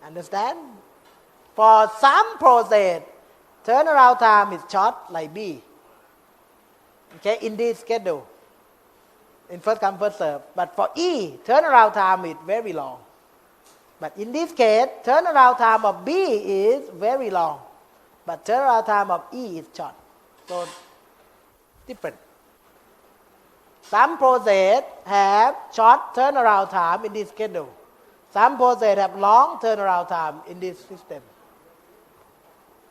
Understand? For some process, turnaround time is short, like B. Okay, in this schedule, in first come first serve. But for E, turnaround time is very long. But in this case, turnaround time of B is very long, but turnaround time of E is short. So different. Some process have short turnaround time in this schedule. Some process have long turnaround time in this system.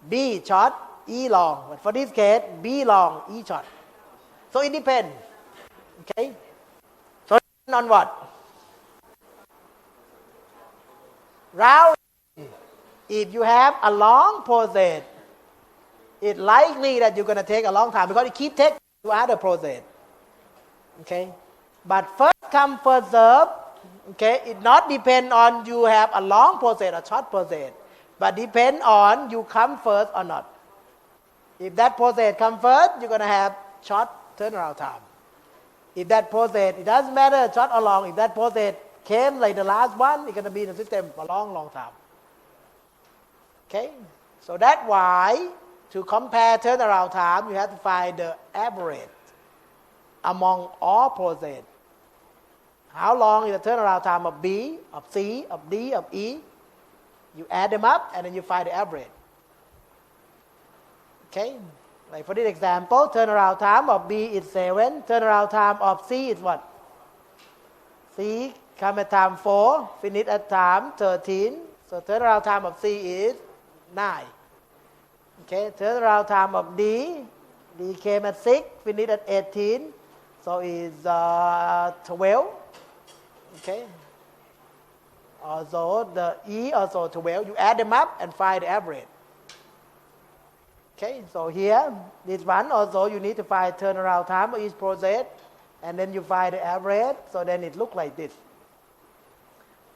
B short, E long. But for this case, B long, E short. So it depends. Okay? So it depends on what? Round. If you have a long process, it's likely that you're going to take a long time because you keep taking to other process. Okay? But first come, first serve, okay, it not depend on you have a long process or short process, but depend on you come first or not. If that process come first, you're going to have short turnaround time. If that process, it doesn't matter short or long, if that process came like the last one, it's going to be in the system for a long, long time. Okay? So that's why to compare turnaround time, you have to find the average among all processes. How long is the turnaround time of B, of C, of D, of E? You add them up and then you find the average. Okay? Like for this example, turnaround time of B is 7. Turnaround time of C is what? C come at time 4, finish at time 13. So turnaround time of C is 9. Okay, turnaround time of D came at 6, finish at 18. So is 12. Okay. Also the E also 12. You add them up and find the average. Okay, so here, this one also you need to find turnaround time of each process, and then you find the average, so then it looks like this.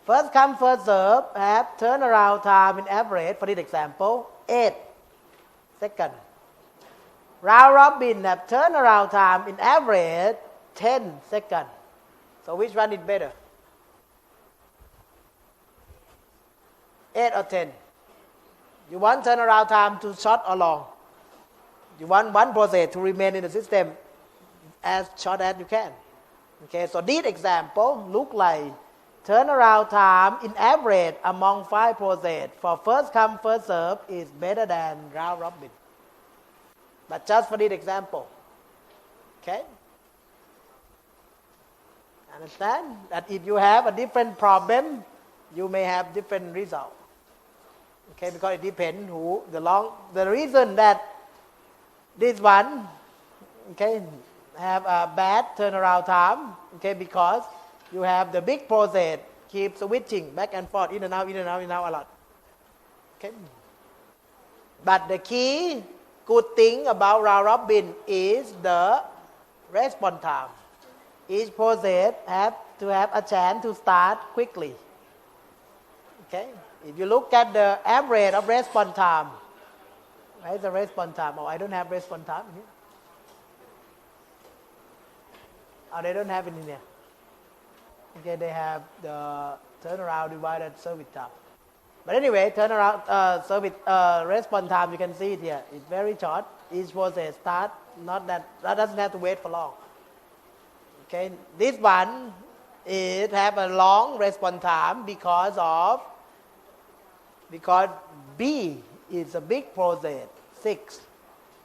First come, first serve, have turnaround time in average, for this example, 8 seconds. Round robin have turnaround time in average 10 seconds. So which one is better? 8 or 10? You want turnaround time to short or long? You want one process to remain in the system as short as you can. Okay, so this example look like turnaround time in average among 5 processes for first come, first serve is better than round robin. But just for this example. Okay? Understand? That if you have a different problem, you may have different results. Okay, because it depends who the reason that this one, okay, have a bad turnaround time, okay, because you have the big process keep switching back and forth, in and out, in and out, in and out a lot. Okay. But the key good thing about round robin is the response time. Each process have to have a chance to start quickly. Okay. If you look at the average of response time, right, the response time. Oh, I don't have response time in here. Oh, they don't have it in here. Okay, they have the turnaround divided service time. But anyway, turnaround service response time, you can see it here. It's very short. Each process start, not that doesn't have to wait for long. Okay, this one it have a long response time because B is a big process, 6.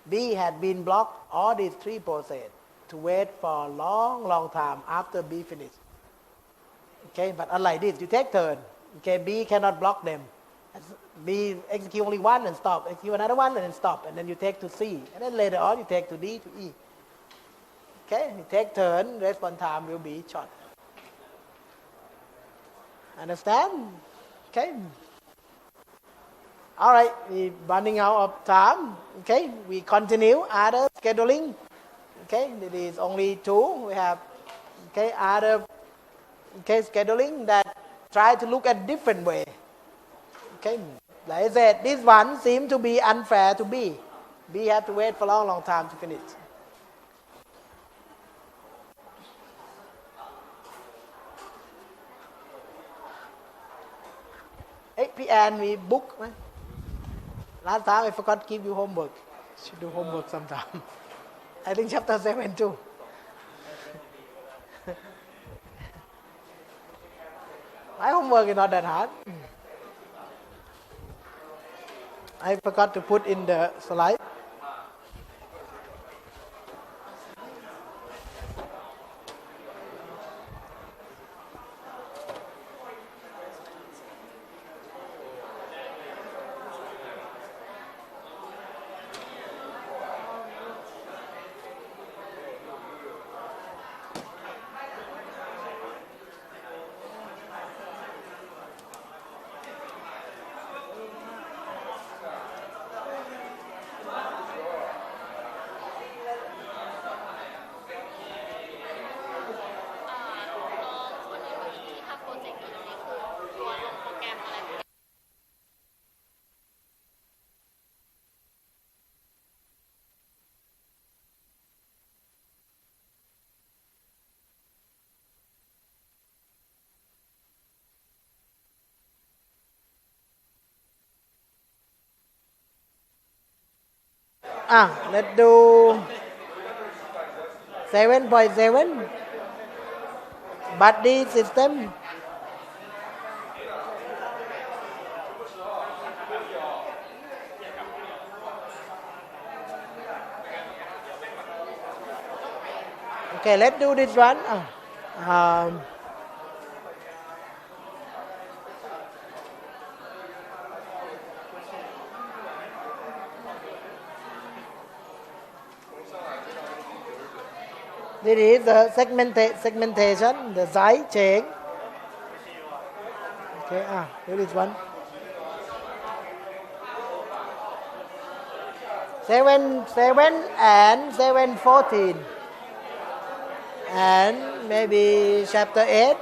B had been blocked all these 3 processes to wait for a long, long time after B finished. Okay, but unlike this, you take turn. Okay, B cannot block them. B execute only one and stop. Execute another one and then stop. And then you take to C. And then later on you take to D to E. Okay, you take turn, response time will be short. Understand? Okay. All right, we're running out of time. Okay, we continue other scheduling. Okay, it is only 2. We have other scheduling that try to look at different way. Okay, like I said, this one seems to be unfair to B. B have to wait for a long, long time to finish. Hey. พี่แอนมีบุ๊กไหม Last time I forgot to give you homework. Should do homework sometime. I think chapter 7 too. My homework is not that hard. I forgot to put in the slide. Let's do 7.7 buddy system. Okay, let's do this one. This is the segmentation, the side chain. Okay, here is one. 7 and 7:14, and maybe chapter 8.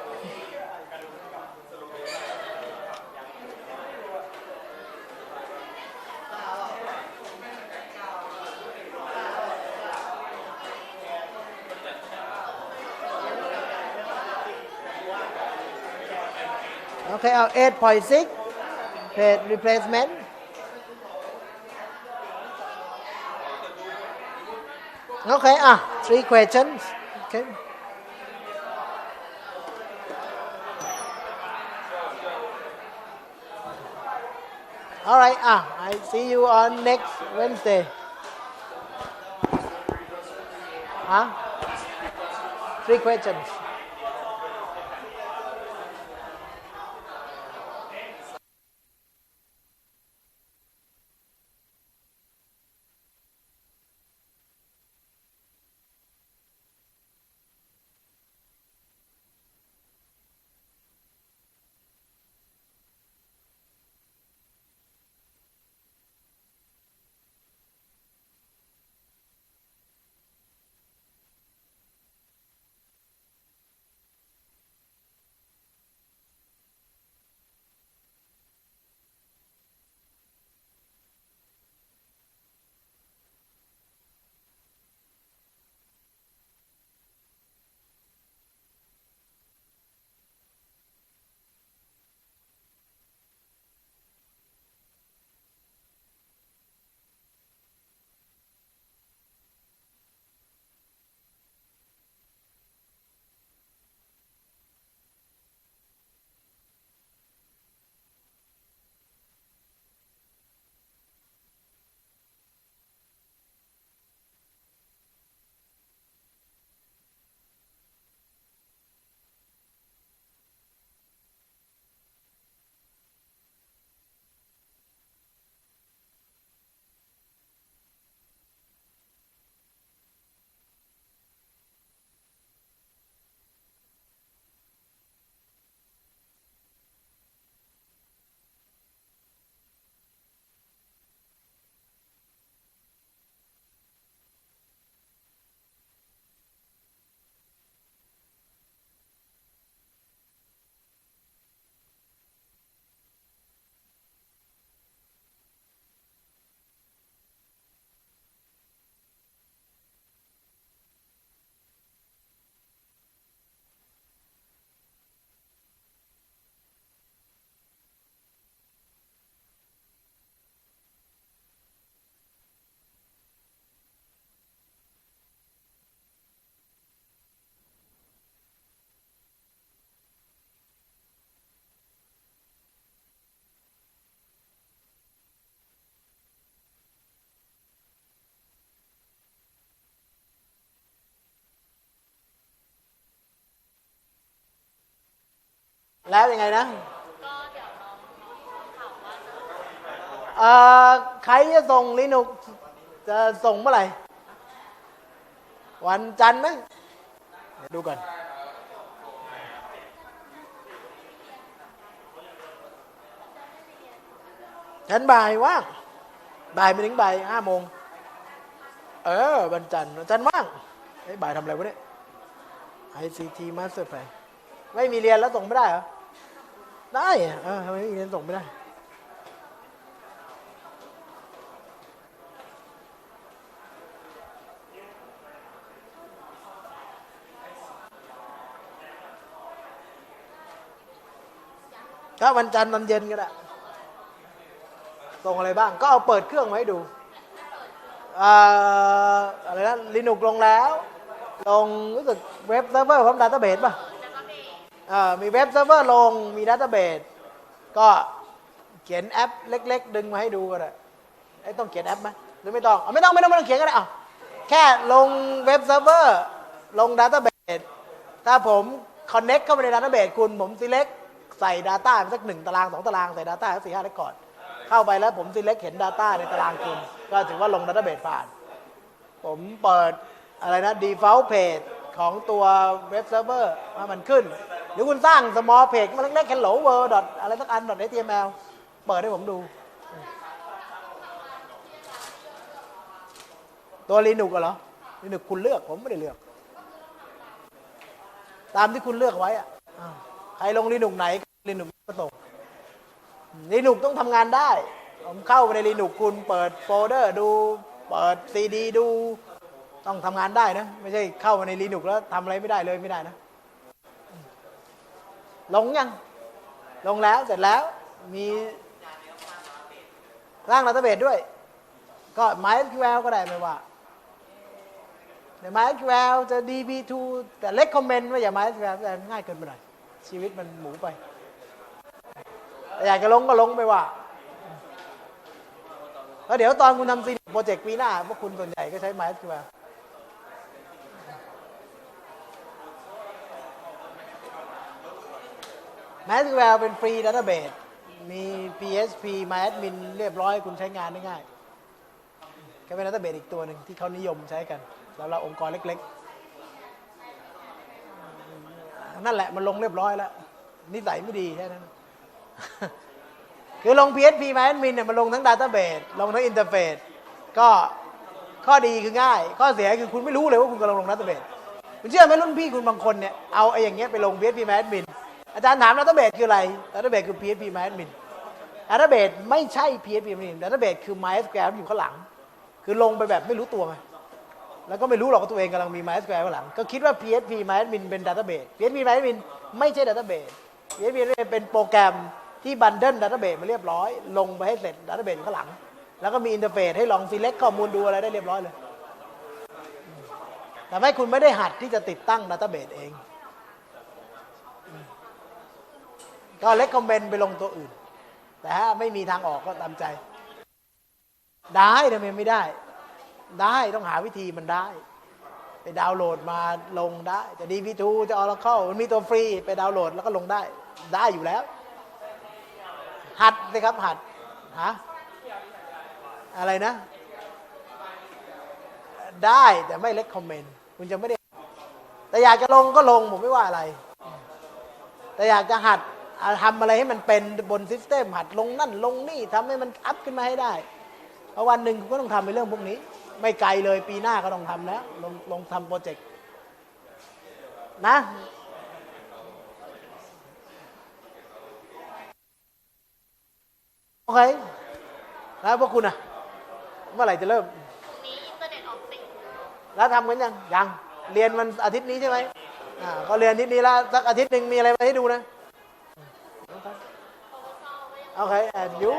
Okay, 8.6, page replacement. Okay, 3 questions. Okay. All right, I see you on next Wednesday. 3 questions. แล้วยังไงนะก็เดี๋ยวน้องถามว่าใครจะส่งลินุกจะส่งเมื่อไหร่วันจันทร์ไหมเดี๋ยวดูก่อนฉันบ่ายว่างบ่ายไปถึงบ่าย5 โมงวันจันทร์ว่างบ่ายทำอะไรวะเนี่ย ICT Master Plan ไม่มีเรียนแล้วส่งไม่ได้เหรอได้ทำไมไม่มีเรียนส่งไม่ได้ถ้าวันจันทร์ตอนเย็นก็ได้ส่งอะไรบ้างก็เอาเปิดเครื่องไว้ดูอะไรนะลินุกลงแล้วลงรู้สึกเว็บเซิร์ฟเวอร์พร้อมดัตต้าเบสป่ะมีเว็บเซิร์ฟเวอร์ลงมีดัตต้าเบสก็เขียนแอปเล็กๆดึงมาให้ดูก็ได้ต้องเขียนแอปไหมหรือไม่ต้องไม่ต้องเขียนก็ได้แค่ลงเว็บเซิร์ฟเวอร์ลงดัตต้าเบสถ้าผมคอนเน็กเข้าไปในดัตต้าเบสคุณผมซีเล็กใส่ Data สัก1 ตาราง 2 ตารางใส่ Data สัก4-5 เรคคอร์ดเข้าไปแล้วผมซีเล็กเห็น Data ในตารางคุณก็ถือว่าลง Database ผ่านผมเปิดอะไรนะ default page ของตัวเว็บเซิร์ฟเวอร์ว่ามันขึ้นหรือคุณสร้าง small page มาเล็กๆ hello world อะไรสักอัน .html เปิดให้ผมดูตัว Linux เหรอ Linux คุณเลือกผมไม่ได้เลือกตามที่คุณเลือกไว้ใครลง Linux ไหน Linux ก็ส่ง Linux ต้องทำงานได้ผมเข้าไปใน Linux คุณเปิดโฟลเดอร์ดูเปิดซีดีดูต้องทำงานได้นะไม่ใช่เข้ามาใน Linux แล้วทำอะไรไม่ได้เลยไม่ได้นะลงยังลงแล้วเสร็จแล้วมีร่างดัตต้าเบสด้วยก็ MySQL ก็ได้ไม่ว่าแต่ MySQL จะ DB2 แต่ recommend ว่าอย่า MySQL แต่ง่ายเกินไปหน่อยชีวิตมันหมูไปแต่อยากจะลงก็ลงไปว่าแล้วเดี๋ยวตอนคุณทำซีโปรเจกต์ปีหน้าพวกคุณส่วนใหญ่ก็ใช้ MySQL MySQL เป็นฟรีดัตต้าเบสมี PHP MyAdmin เรียบร้อยคุณใช้งานได้ง่ายก็เป็นดัตต้าเบสอีกตัวหนึ่งที่เขานิยมใช้กันสำหรับองค์กรเล็กๆนั่นแหละมันลงเรียบร้อยแล้วนิสัยไม่ดีแค่นั้นคือลง PHP MyAdmin เนี่ยมันลงทั้งดัตต้าเบสลงทั้งอินเทอร์เฟซก็ข้อดีคือง่ายข้อเสียคือคุณไม่รู้เลยว่าคุณกำลังลงดัตต้าเบสคุณเชื่อไหมรุ่นพี่คุณบางคนเนี่ยเอาไอ้อย่างเงี้ยไปลง PHP MyAdminอาจารย์ถามดัตต้าเบสคืออะไรดัตต้าเบสคือ PHP MyAdmin ดัตต้าเบสไม่ใช่ PHP MyAdmin ดัตต้าเบสคือ MySQL อยู่ข้างหลังคือลงไปแบบไม่รู้ตัวไงแล้วก็ไม่รู้หรอกว่าตัวเองกำลังมี MySQL ข้างหลังก็คิดว่า PHP MyAdmin เป็นดัตต้าเบส PHP MyAdmin ไม่ใช่ดัตต้าเบส PHP เป็นโปรแกรมที่บันเดิลดัตต้าเบสมาเรียบร้อยลงไปให้เสร็จดัตต้าเบสข้างหลังแล้วก็มีอินเทอร์เฟซให้ลอง select ข้อมูลดูอะไรได้เรียบร้อยเลยแต่ไม่คุณไม่ได้หัดที่จะติดตั้งดัตต้าเบสเองก็เล็กคอมเมนต์ไปลงตัวอื่นแต่ถ้าไม่มีทางออกก็ตามใจได้ทำไมไม่ได้ได้ต้องหาวิธีมันได้ไปดาวน์โหลดมาลงได้จะ DB2 จะ Oracle มันมีตัวฟรีไปดาวน์โหลดแล้วก็ลงได้อยู่แล้วหัดสิครับหัดอะไรนะได้แต่ไม่เล็กคอมเมนต์คุณจะไม่ได้แต่อยากจะลงก็ลงผมไม่ว่าอะไรแต่อยากจะหัดทำอะไรให้มันเป็นบนซิสเต็มหัดลงนั่นลงนี่ทำให้มันอัพขึ้นมาให้ได้เพราะวันหนึ่งคุณก็ต้องทำในเรื่องพวกนี้ไม่ไกลเลยปีหน้าก็ต้องทำแล้วลงทำโปรเจกต์นะโอเคแล้วพวกคุณเมื่อไหร่จะเริ่มพรุ่งนี้อินเทอร์เน็ตออกติดแล้วทำกันยังเรียนวันอาทิตย์นี้ใช่ไหมก็เรียนอาทิตย์นี้แล้วสักอาทิตย์หนึ่งมีอะไรมาให้ดูนะโอเคyou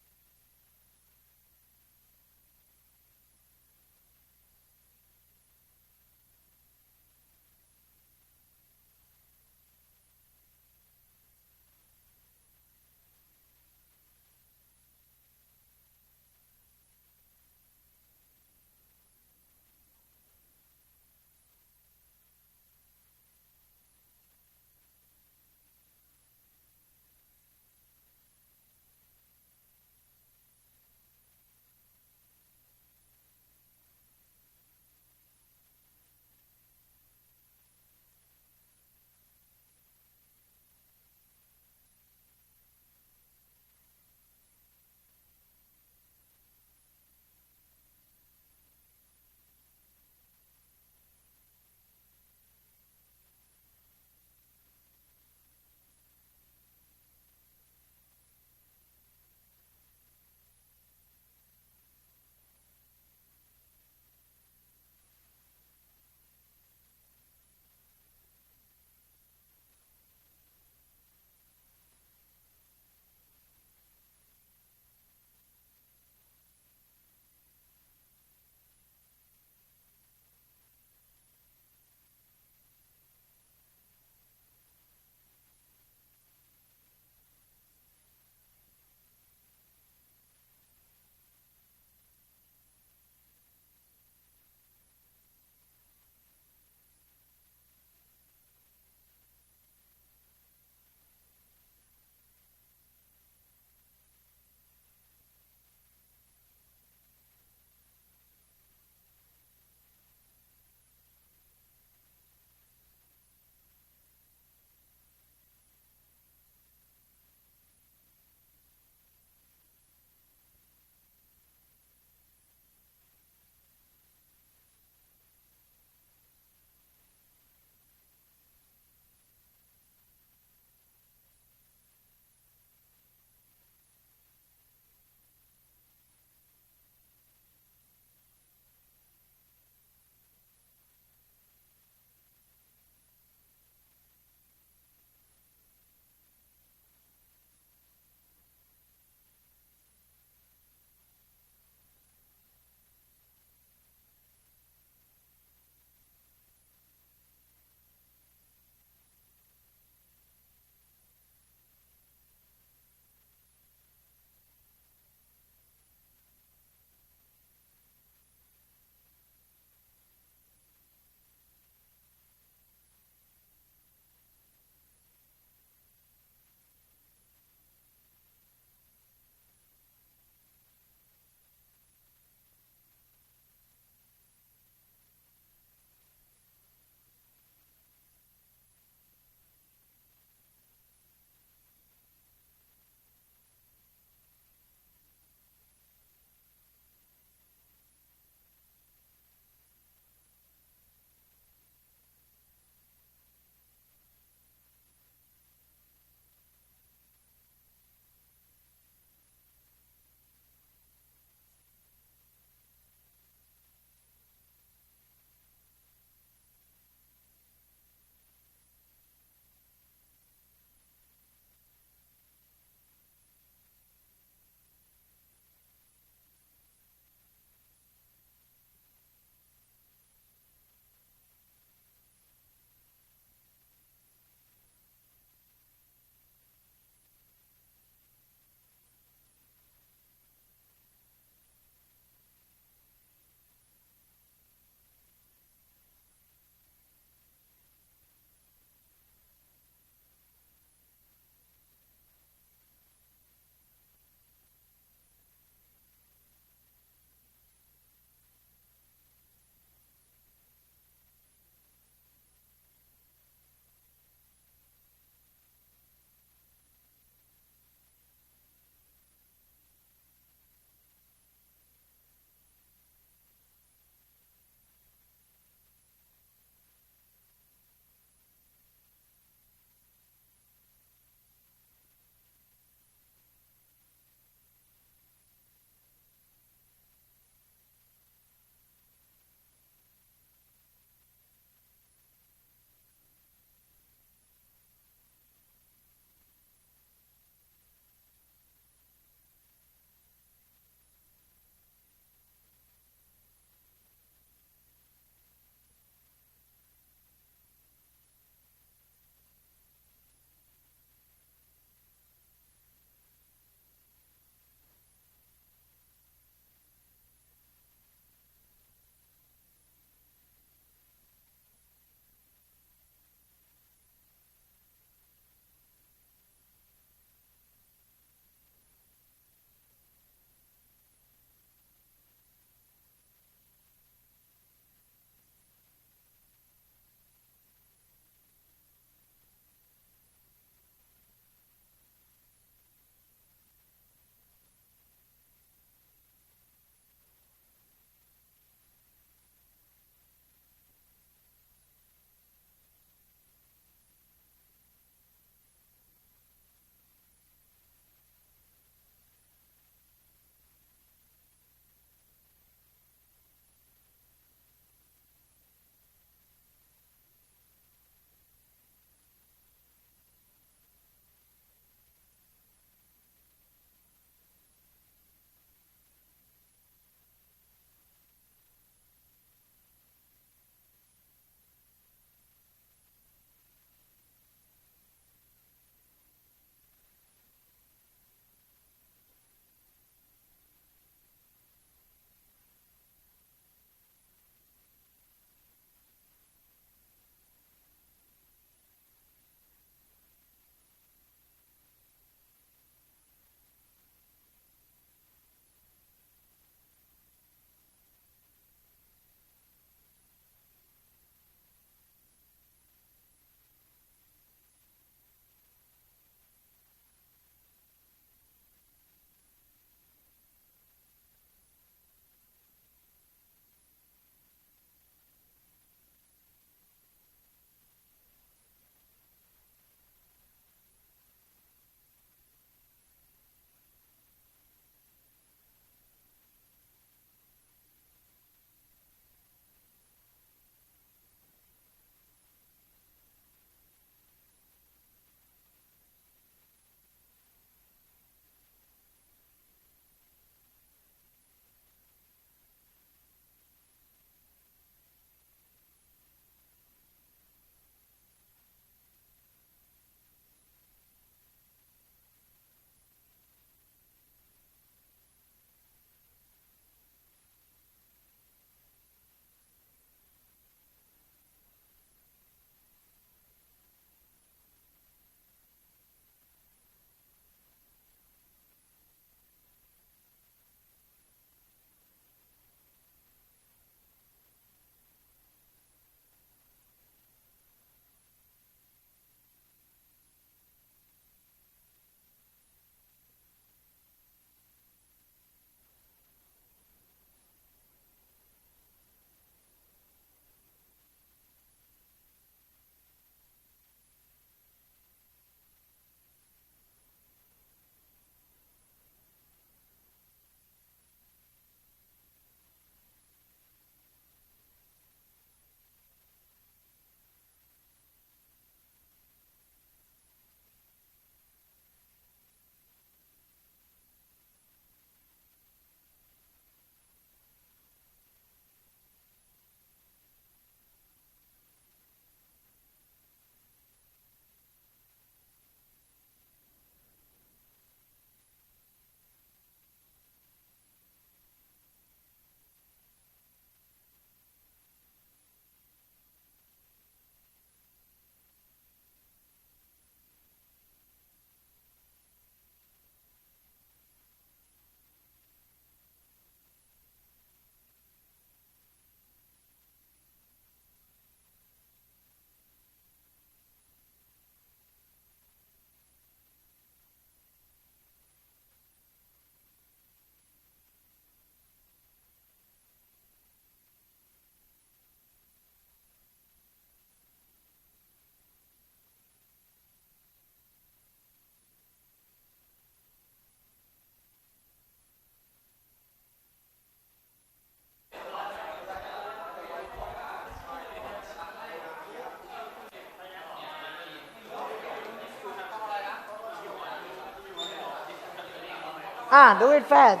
Do it fast.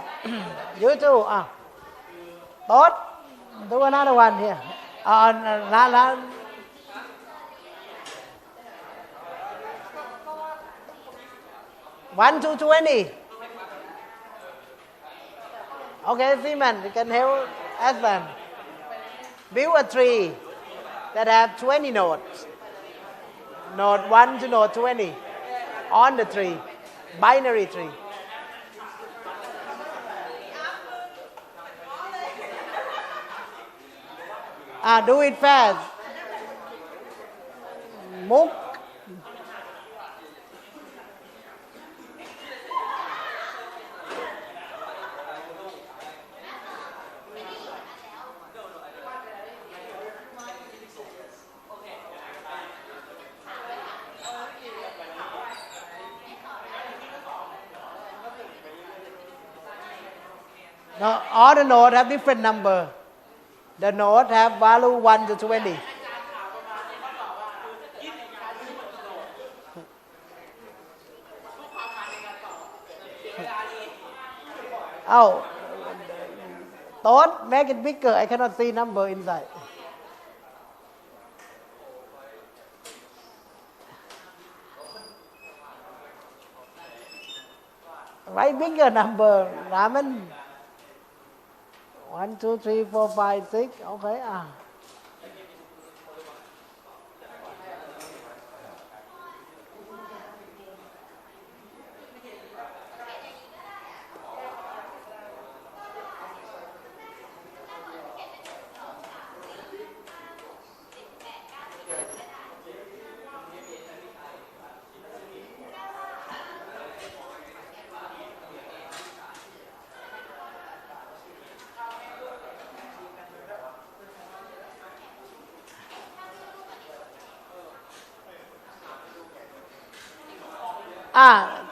You too. Tốt. Do another one here. Not. 1 to 20. Okay, Seaman, you can help Aslan. Build a tree that have 20 nodes. Node 1 to node 20 on the tree. Binary tree. Do it fast. Muk. No, all the nodes have different number. The nodes have value 1 to 20. Oh, don't make it bigger. I cannot see number inside. Write bigger number, Raman. 1, 2, 3, 4, 5, 6. Okay.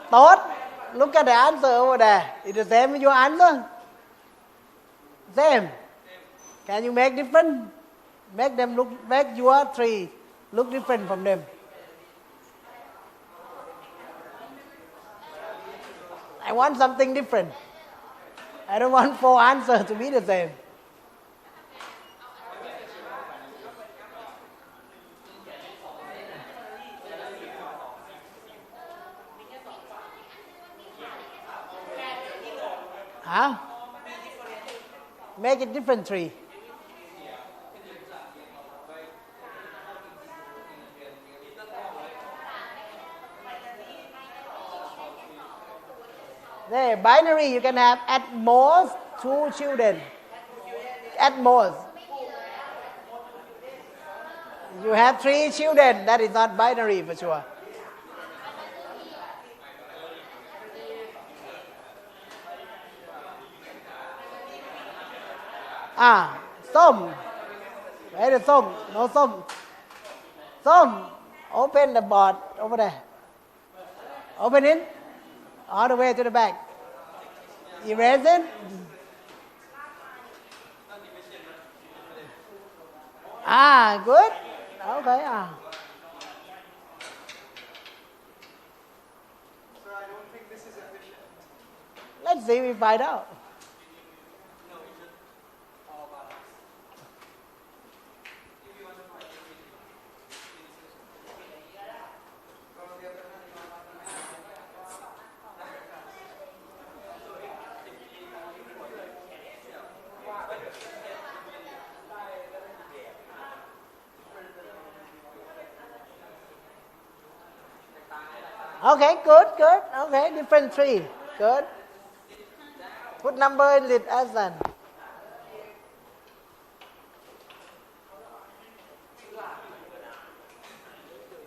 Tốt. Look at the answer over there. It's the same with your answer. Same. Can you make different? Make your tree look different from them. I want something different. I don't want 4 answers to be the same. Make it different tree. There, binary, you can have at most 2 children. At most. You have 3 children, that is not binary for sure. Som. Where is Som? No Som. Som, open the board over there. Open it. All the way to the back. Erase it. Good. Okay. Sir, I don't think this is efficient. Let's see if we find out. Okay, good. Okay, different tree. Good. Put number in it, Aslan.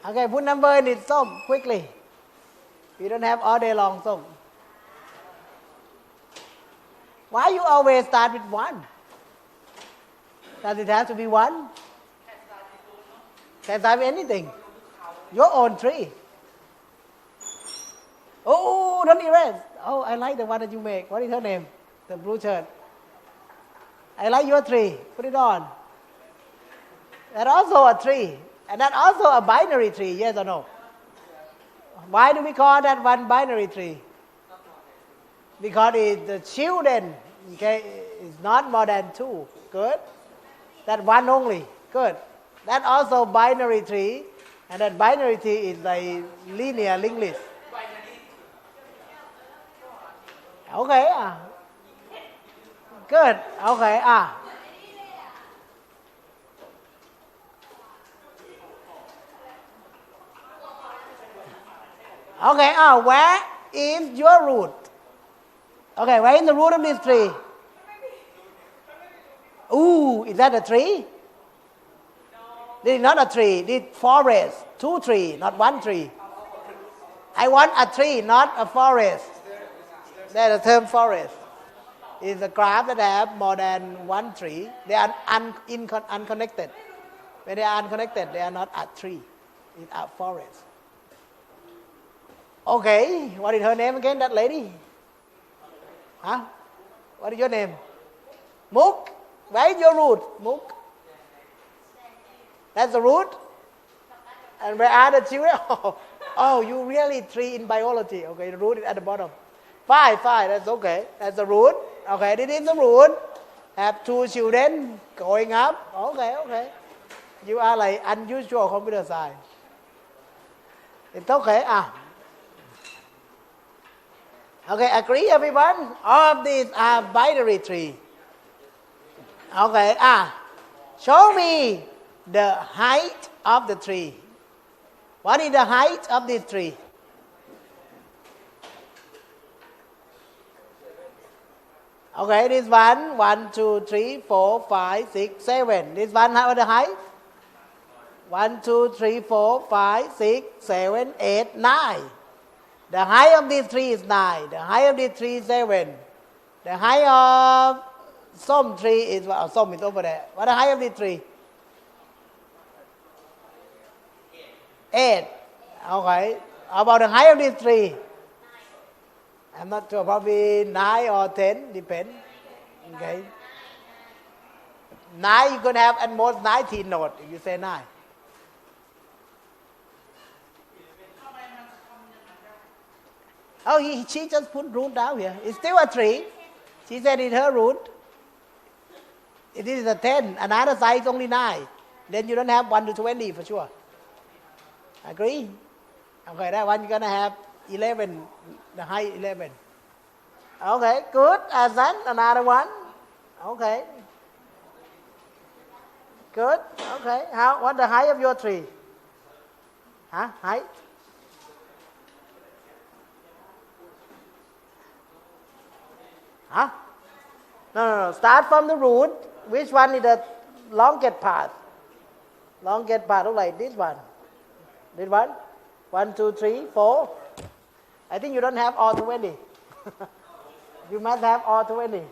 Okay, put number in it, Som, quickly. We don't have all day long, Som. Why you always start with 1? Does it have to be 1? Can start with anything. Your own tree. Oh, don't erase. Oh, I like the one that you make. What is her name? The blue shirt. I like your tree. Put it on. That's also a tree. And that's also a binary tree, yes or no? Why do we call that one binary tree? because it's the children, okay, it's not more than 2. Good. That one only. Good. That also binary tree, and that binary tree is like linear linked list. Okay. Good. Okay. Okay. Where is your root? Okay. Where is the root of this tree? Ooh, is that a tree? This is not a tree. This is forest. 2 trees, not 1 tree. I want a tree, not a forest. That's the term forest. It's a graph that have more than 1 tree. They are unconnected. When they are unconnected, they are not a tree. It's a forest. Okay, what is her name again, that lady? Huh? What is your name? Mook? Where is your root, Mook? That's the root? And where are the children? Oh, you really 3 in biology. Okay, the root is at the bottom. 5, that's okay. That's the root. Okay, this is the root. Have 2 children going up. Okay. You are like unusual computer science. It's okay. Okay, agree everyone? All of these are binary tree. Okay, show me the height of the tree. What is the height of this tree? Okay, this one, 1, 2, 3, 4, 5, 6, 7. This one, how the height? 1, 2, 3, 4, 5, 6, 7, 8, 9. The height of this tree is 9. The height of this tree is 7. The height of some tree is, some is over there. What is the height of this tree? 8. Okay. How about the height of this tree? I'm not sure, probably 9 or 10, depends. Okay. 9, you're going to have at most 19 notes if you say 9. Oh, she just put root down here. It's still a 3. She said it's her root. It is a 10. Another side is only 9. Then you don't have 1 to 20 for sure. Agree? Okay, that one you're going to have 11, the height 11. Okay, good. Azan, another one. Okay. Good. Okay. What's the height of your tree? Huh? Height? Huh? No. Start from the root. Which one is the longest path? Longest path look like this one. This one? 1, 2, 3, 4. I think you don't have all 20. You must have all 20.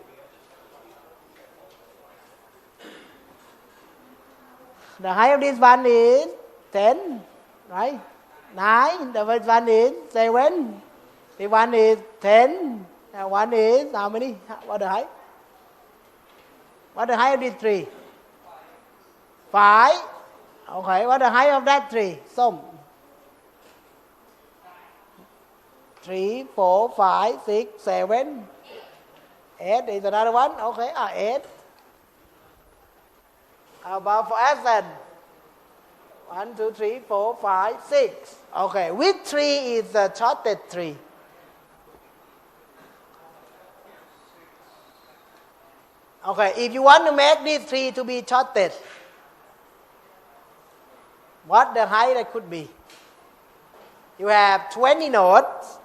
The height of this one is 10, right? 9. The first one is 7. The one is 10. And one is how many? What the height? What the height of this tree? 5. Okay, what the height of that tree? Some. 3, 4, 5, 6, 7, 8 is another one. Okay, 8. How about for Aslan? 1, 2, 3, 4, 5, 6. Okay, which tree is the shortest tree? Okay, if you want to make this tree to be shortest, what the height that could be? You have 20 nodes.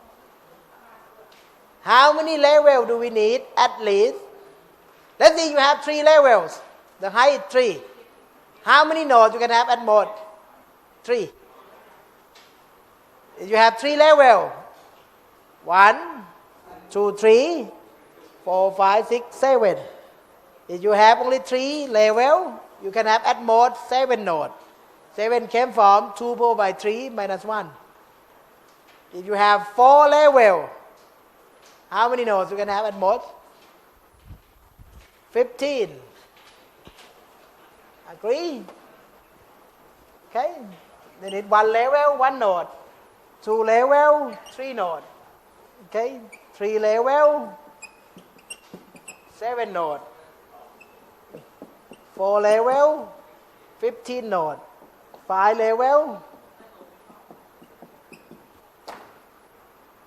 How many levels do we need at least? Let's say you have 3 levels. The height is 3. How many nodes you can have at most? 3. If you have 3 levels, 1, 2, 3, 4, 5, 6, 7. If you have only 3 levels, you can have at most 7 nodes. 7 came from 2 divided by 3 minus 1. If you have 4 levels, how many nodes you can have at most? 15. Agree? Okay. They need 1 level, 1 node. 2 level, 3 nodes. Okay. 3 level, 7 node. 4 level, 15 node. 5 level,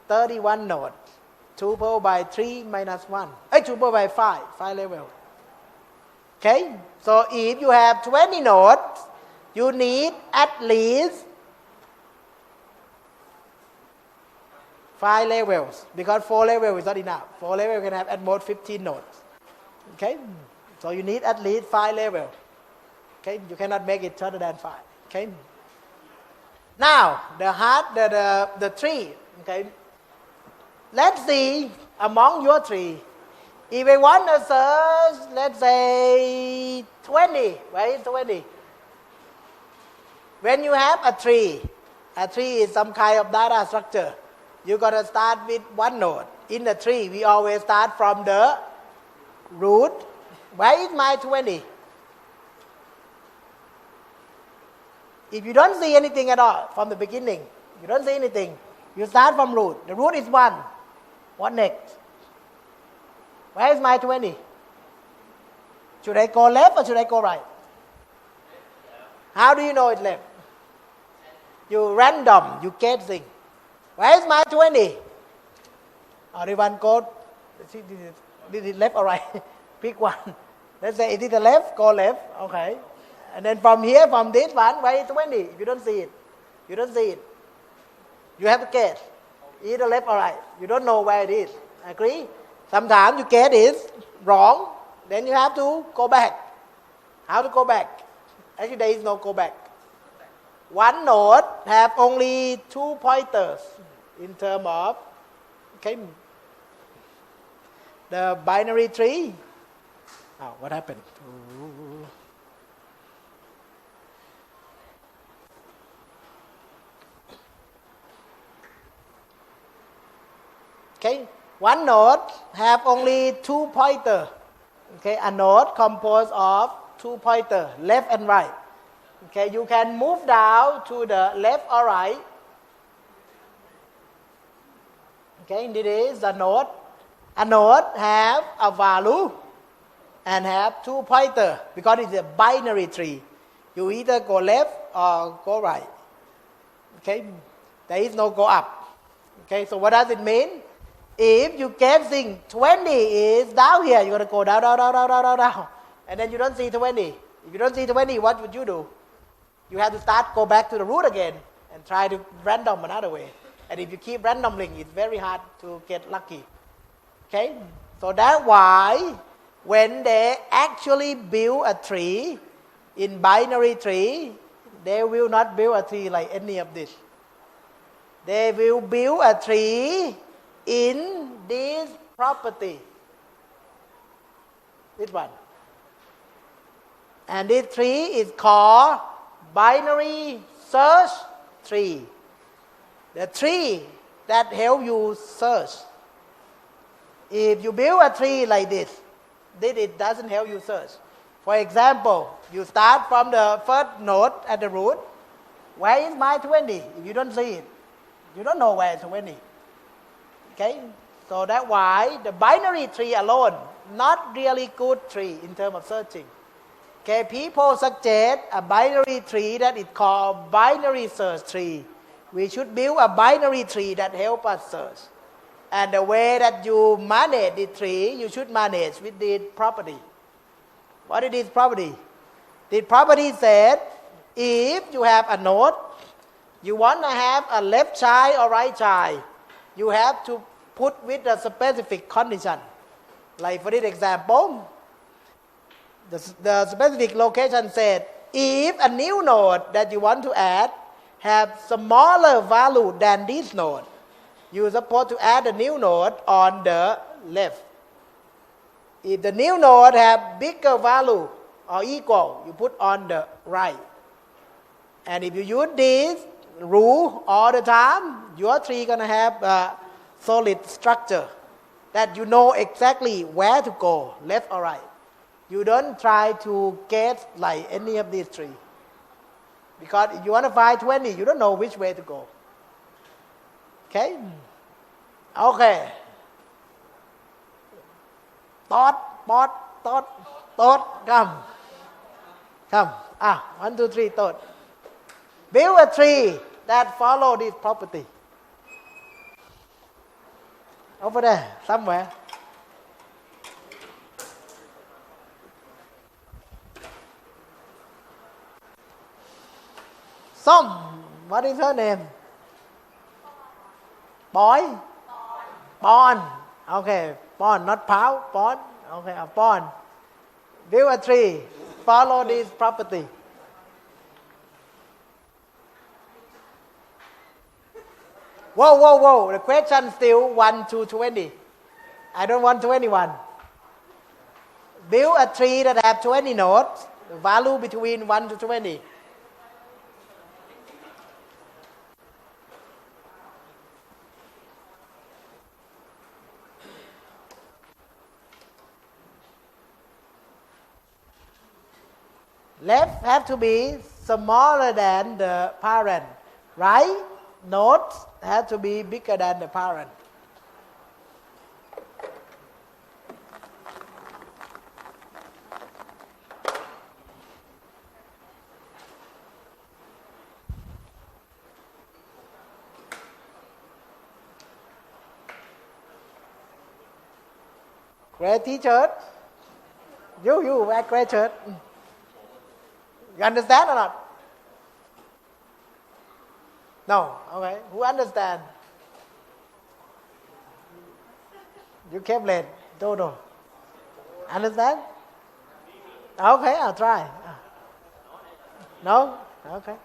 31 node. 2 power by 3 minus 1. 2 power by 5. 5 level. Okay? So if you have 20 nodes, you need at least 5 levels. Because 4 levels is not enough. 4 levels can have at most 15 nodes. Okay? So you need at least 5 levels. Okay? You cannot make it shorter than 5. Okay? Now, the tree. Okay? Let's see among your tree. If I want to search, let's say 20. Where is 20? When you have a tree is some kind of data structure. You're going to start with one node. In the tree, we always start from the root. Where is my 20? If you don't see anything at all from the beginning, you don't see anything, you start from root. The root is 1. What next? Where is my 20? Should I go left or should I go right? How do you know it's left? You random, you guessing. Where is my 20? Everyone go, this is left or right? Pick one. Let's say it is the left, go left. Okay. And then from here, from this one, where is 20? If you don't see it, you don't see it. You have to guess. Either left or right. You don't know where it is. Agree? Sometimes you get it wrong, then you have to go back. How to go back? Actually, there is no go back. One node have only 2 pointers in terms of the binary tree. Oh, what happened? Okay, one node have only 2 pointers. Okay, a node composed of 2 pointers, left and right. Okay, you can move down to the left or right. Okay, this is a node. A node have a value and have 2 pointers because it's a binary tree. You either go left or go right. Okay, there is no go up. Okay, so what does it mean? If you guessing 20 is down here, you're going to go down. And then you don't see 20. If you don't see 20, what would you do? You have to go back to the root again and try to random another way. And if you keep randoming, it's very hard to get lucky. Okay? So that's why when they actually build a tree, in binary tree, they will not build a tree like any of this. They will build a tree in this property. This one. And this tree is called binary search tree. The tree that help you search. If you build a tree like this, then it doesn't help you search. For example, you start from the first node at the root. Where is my 20? If you don't see it, you don't know where it's 20. Okay? So that's why the binary tree alone, not really good tree in terms of searching. Okay, people suggest a binary tree that is called binary search tree. We should build a binary tree that helps us search. And the way that you manage the tree, you should manage with this property. What is this property? This property said, if you have a node, you want to have a left child or right child, you have to put with a specific condition. Like for this example, the specific location said, if a new node that you want to add have smaller value than this node, you're supposed to add a new node on the left. If the new node have bigger value or equal, you put on the right. And if you use this rule all the time, your tree gonna have a solid structure that you know exactly where to go, left or right. You don't try to guess like any of these three. Because if you want to find 20, you don't know which way to go. Okay? Okay. Tot, pot, tot. Come. 1, 2, 3, tot. Build a tree that follow this property. Over there, somewhere. What is her name? Boy? Bon. Okay, Bon, not Pao, Bon. Okay, Bon. Build a tree. Follow this property. Whoa. The question still 1 to 20. I don't want 21. Build a tree that have 20 nodes. Value between 1 to 20. Left have to be smaller than the parent. Right nodes have to be bigger than the parent. Great teacher. You wear great shirt. You understand or not? No. Okay. Who understand? You came late. Dodo. Understand? Okay, I'll try. No? Okay.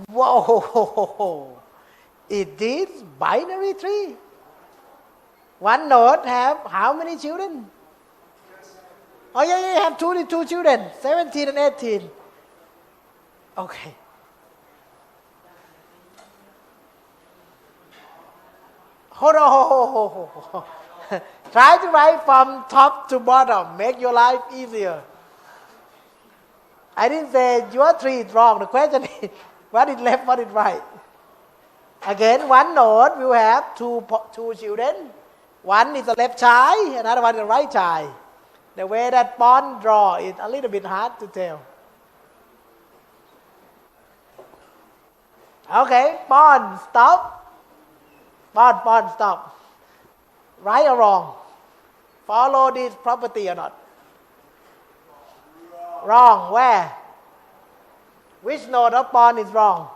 Whoa! It is binary tree. One node have how many children? Oh yeah, have 22 children, 17 and 18. Okay. Hold on. Try to write from top to bottom. Make your life easier. I didn't say your tree is wrong. The question is what is left, what is right. Again, one node will have two children. One is the left child, another one is the right child. The way that Bond draw is a little bit hard to tell. Okay, Bond, stop. Bond, stop. Right or wrong? Follow this property or not? Wrong. Where? Which node of Bond is wrong?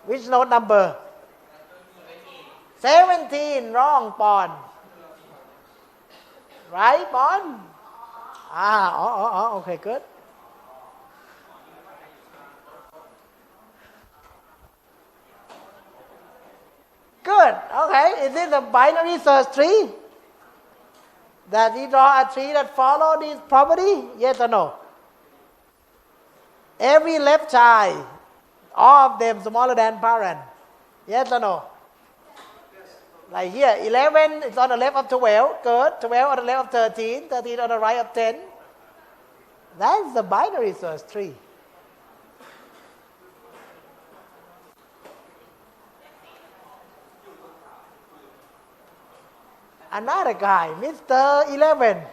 Which node number? 17. Wrong, Bond. Right, Bond? Okay, good. Good. Okay, is this a binary search tree? Does he draw a tree that follow this property? Yes or no? Every left child, all of them smaller than parent. Yes or no? Like here, 11 is on the left of 12, good. 12 on the left of 13, 13 on the right of 10. That's the binary search tree. Another guy, Mr. 11.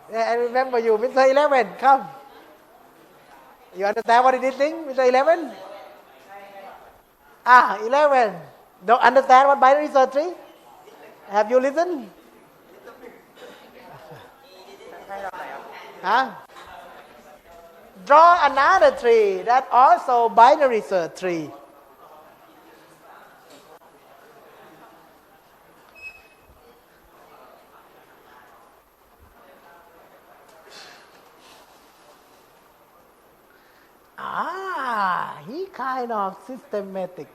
Yeah, I remember you, Mr. 11, come. You understand what it is, Mr. 11? 11. Don't understand what binary search tree? Have you listened? Draw another tree that also binary search tree. He kind of systematic.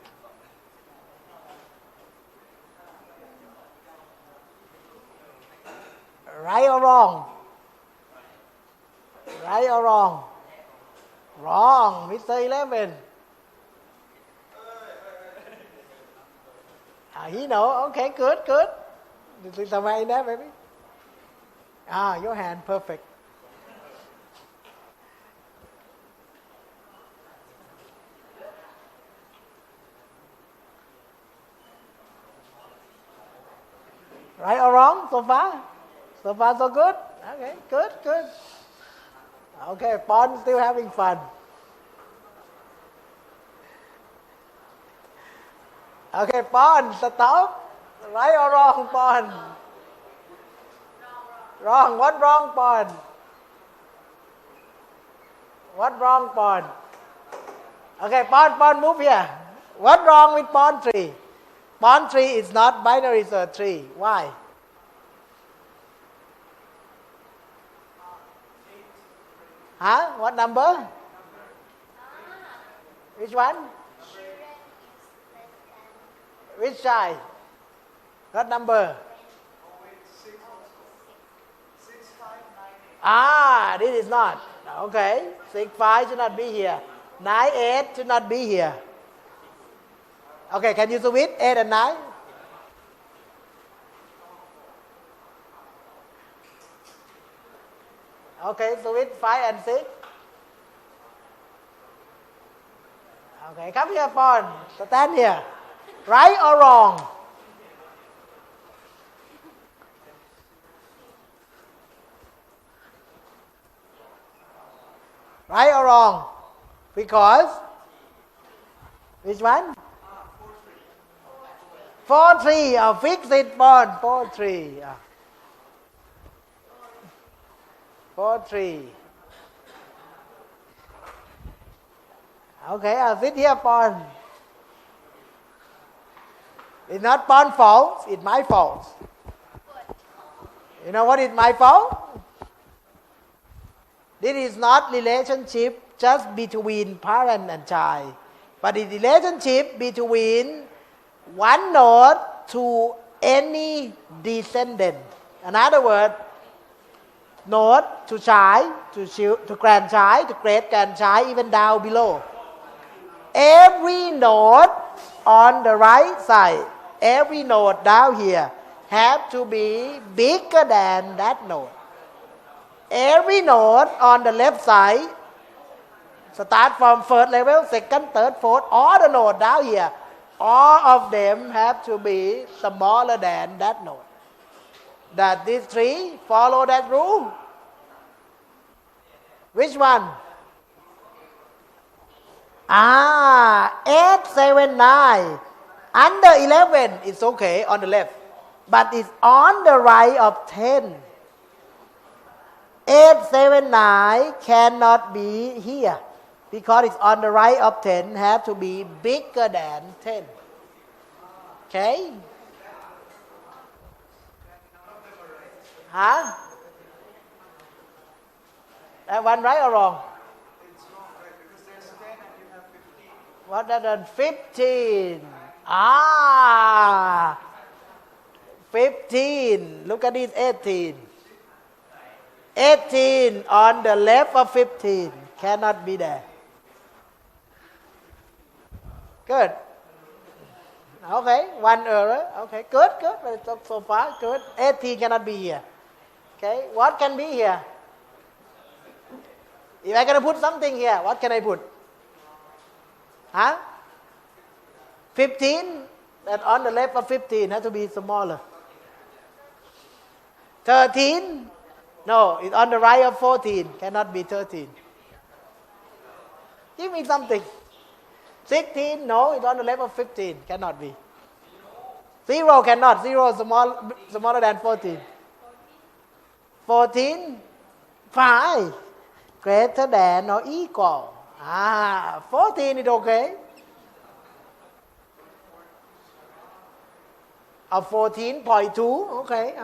Right or wrong? Right or wrong? Wrong, Mr. 11. He know. Okay, good. Is somewhere in there, baby? Your hand, perfect. Right or wrong so far? So far so good? Okay, good, good. Okay, Pon still having fun. Okay, Pon, stop. Right or wrong, Pon? Wrong. What wrong, Pon? What wrong, Pon? Okay, Pon, move here. What wrong with Pon tree? Pon tree is not binary search tree. Why? Huh? What number? Which one? Which side? What number? Ah, this is not. Okay. 6, 5 should not be here. 9, 8 should not be here. Okay, can you switch 8 and 9? Okay, switch 5 and 6. Okay, come here, Pon. Stand here. Right or wrong? Right or wrong? Because which one? 4, 3. Fix it, Pon. 4, 3. 4, 3. Okay, I'll sit here, Pon. It's not Pon's fault, it's my fault. You know what is my fault? This is not relationship just between parent and child, but it's relationship between one node to any descendant. In other words, node to child, to grandchild, to great grandchild, even down below. Every node on the right side, every node down here have to be bigger than that node. Every node on the left side, start from first level, second, third, fourth, all the nodes down here, all of them have to be smaller than that node. Does this tree follow that rule? Which one? 8, 7, 9. Under 11, it's okay on the left, but it's on the right of 10. 8, 7, 9 cannot be here because it's on the right of 10, have to be bigger than 10. Okay? Huh? That one right or wrong? It's wrong, right? Because there's 10 and you have 15. What that 15? 15. Look at this 18. 18 on the left of 15 cannot be there. Good. Okay, one error. Okay, good. So far, good. 18 cannot be here. Okay, what can be here? If I'm going to put something here, what can I put? Huh? 15? That on the left of 15 has to be smaller. 13? No, it's on the right of 14. Cannot be 13. Give me something. 16? No, it's on the left of 15. Cannot be. 0 cannot. 0 is smaller than 14. 14? 5. Greater than or equal. 14 is okay. Of 14.2, okay.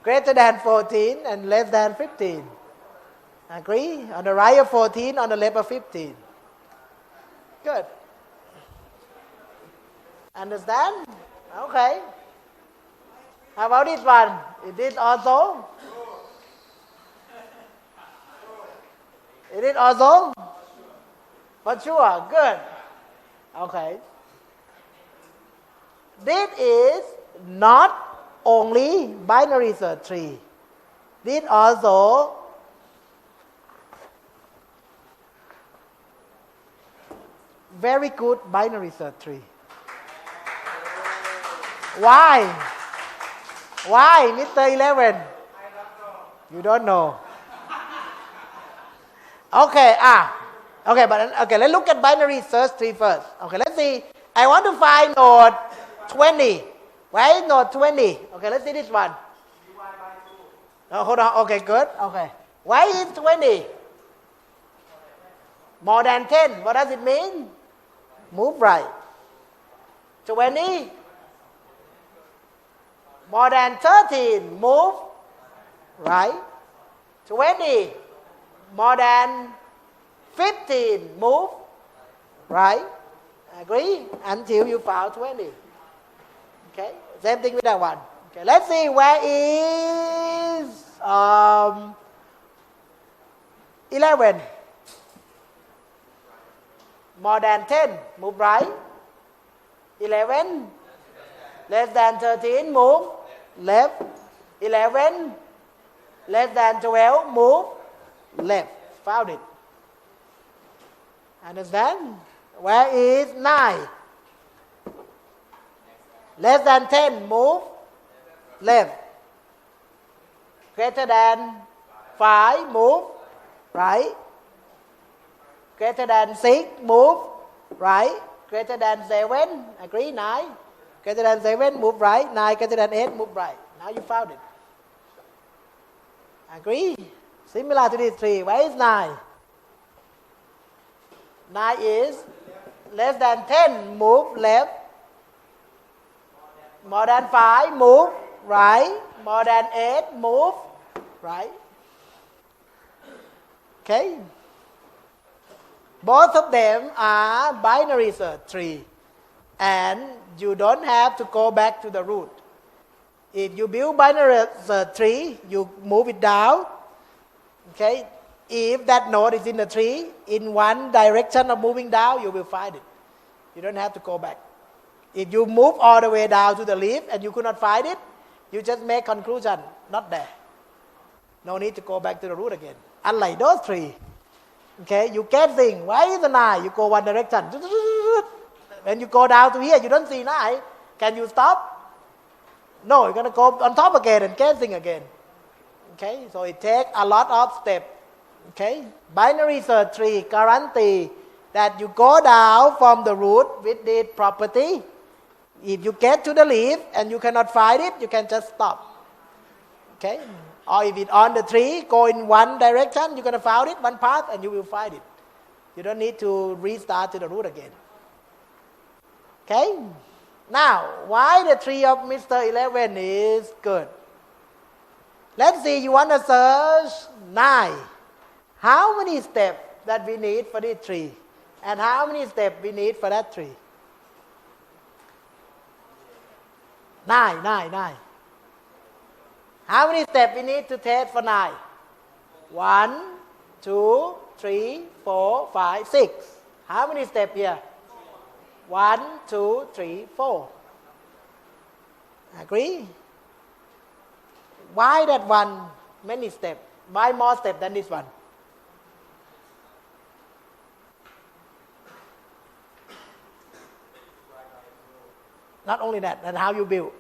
Greater than 14 and less than 15. Agree? On the right of 14, on the left of 15. Good. Understand? Okay. How about this one? Is this also? Is it also? For sure. Good. Okay. This is not only binary search tree. This also very good binary search tree. Why? Why, Mr. 11? You don't know. Okay, okay, let's look at binary search tree first. Okay, let's see. I want to find node 20. Where is node 20? Okay, let's see this one. Oh, hold on. Okay, good. Okay. Why is 20? More than 10. What does it mean? Move right. 20. More than 13. Move right. 20. More than 15. Move right. Agree? Until you found 20. Okay. Same thing with that one. Okay. Let's see where is 11. More than 10. Move right. 11. Less than 13. Move left. 11. Less than 12. Move left. Found it. Understand? Where is 9? Less than 10. Move left. Greater than 5. Move right. Greater than 6. Move right. Greater than 7. Agree? 9. Greater than 7. Move right. 9. Greater than 8. Move right. Now you found it. Agree? Similar to these three. Where is 9? 9 is less than 10. Move left. More than 5. Move right. More than 8. Move right. Okay. Both of them are binary search tree. And you don't have to go back to the root. If you build binary search tree, you move it down. Okay. If that node is in the tree, in one direction of moving down, you will find it. You don't have to go back. If you move all the way down to the leaf and you could not find it, you just make conclusion, not there. No need to go back to the root again. Unlike those three. Okay, you can't think, why is the 9? You go one direction. When you go down to here, you don't see 9. Can you stop? No, you're going to go on top again and can't think again. Okay, so it takes a lot of steps. Okay, binary search tree guarantee that you go down from the root with this property. If you get to the leaf and you cannot find it, you can just stop. Okay, or if it's on the tree, go in one direction, you're going to find it, one path, and you will find it. You don't need to restart to the root again. Okay, now why the tree of Mr. 11 is good? Let's see, you want to search 9. How many steps that we need for this tree? And how many steps we need for that tree? 9. How many steps we need to take for 9? 1, 2, 3, 4, 5, 6. How many steps here? 1, 2, 3, 4. Agree? Why that one many steps? Why more steps than this one? Not only that, that's how you build.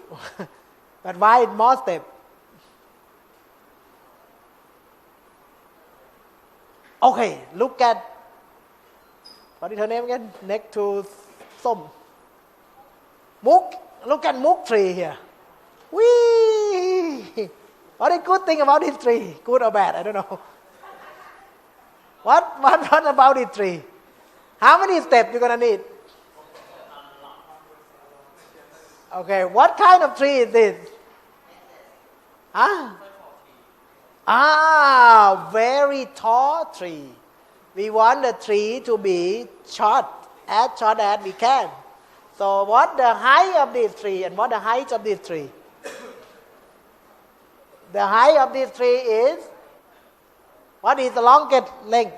But why more steps? Okay, look at, what is her name again? Next to Som. Mook. Look at Mook tree here. Whee! What is good thing about this tree? Good or bad? I don't know. What about this tree? How many steps you gonna need? Okay, what kind of tree is this? Huh? Very tall tree. We want the tree to be short as we can. So what the height of this tree and what the height of this tree? The height of this tree is, what is the longest length?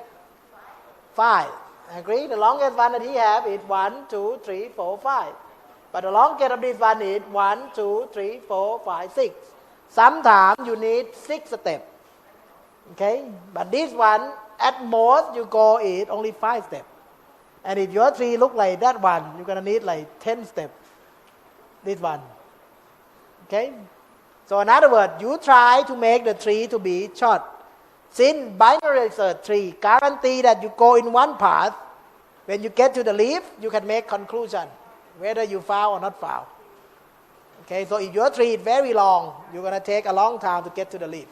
5. Agree? The longest one that he have is 1, 2, 3, 4, 5. But the longest of this one is 1, 2, 3, 4, 5, 6. Sometimes you need 6 steps. Okay? But this one, at most you go is only 5 steps. And if your tree look like that one, you're going to need like 10 steps. This one. Okay? So in other words, you try to make the tree to be short. Since binary search tree guarantee that you go in one path, when you get to the leaf, you can make conclusion whether you found or not found. Okay, so if your tree is very long, you're going to take a long time to get to the leaf.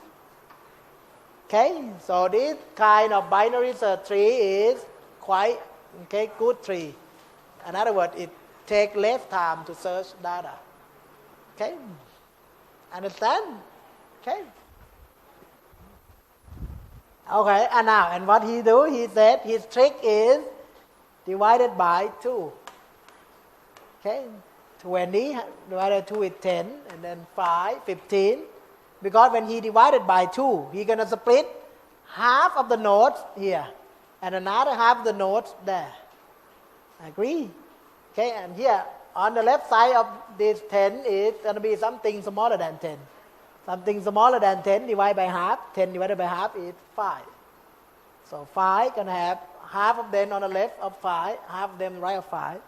Okay, so this kind of binary search tree is quite good tree. In other words, it takes less time to search data. Okay, understand? Okay. Okay, and now, and what he do? He said his trick is divided by 2. Okay, 20 divided by 2 is 10, and then 5, 15. Because when he divided by 2, he's going to split half of the nodes here, and another half of the nodes there. Agree? Okay, and here, on the left side of this 10 is going to be something smaller than 10. Something smaller than 10 divided by half. 10 divided by half is 5. So 5 can have half of them on the left of 5, half of them right of 5.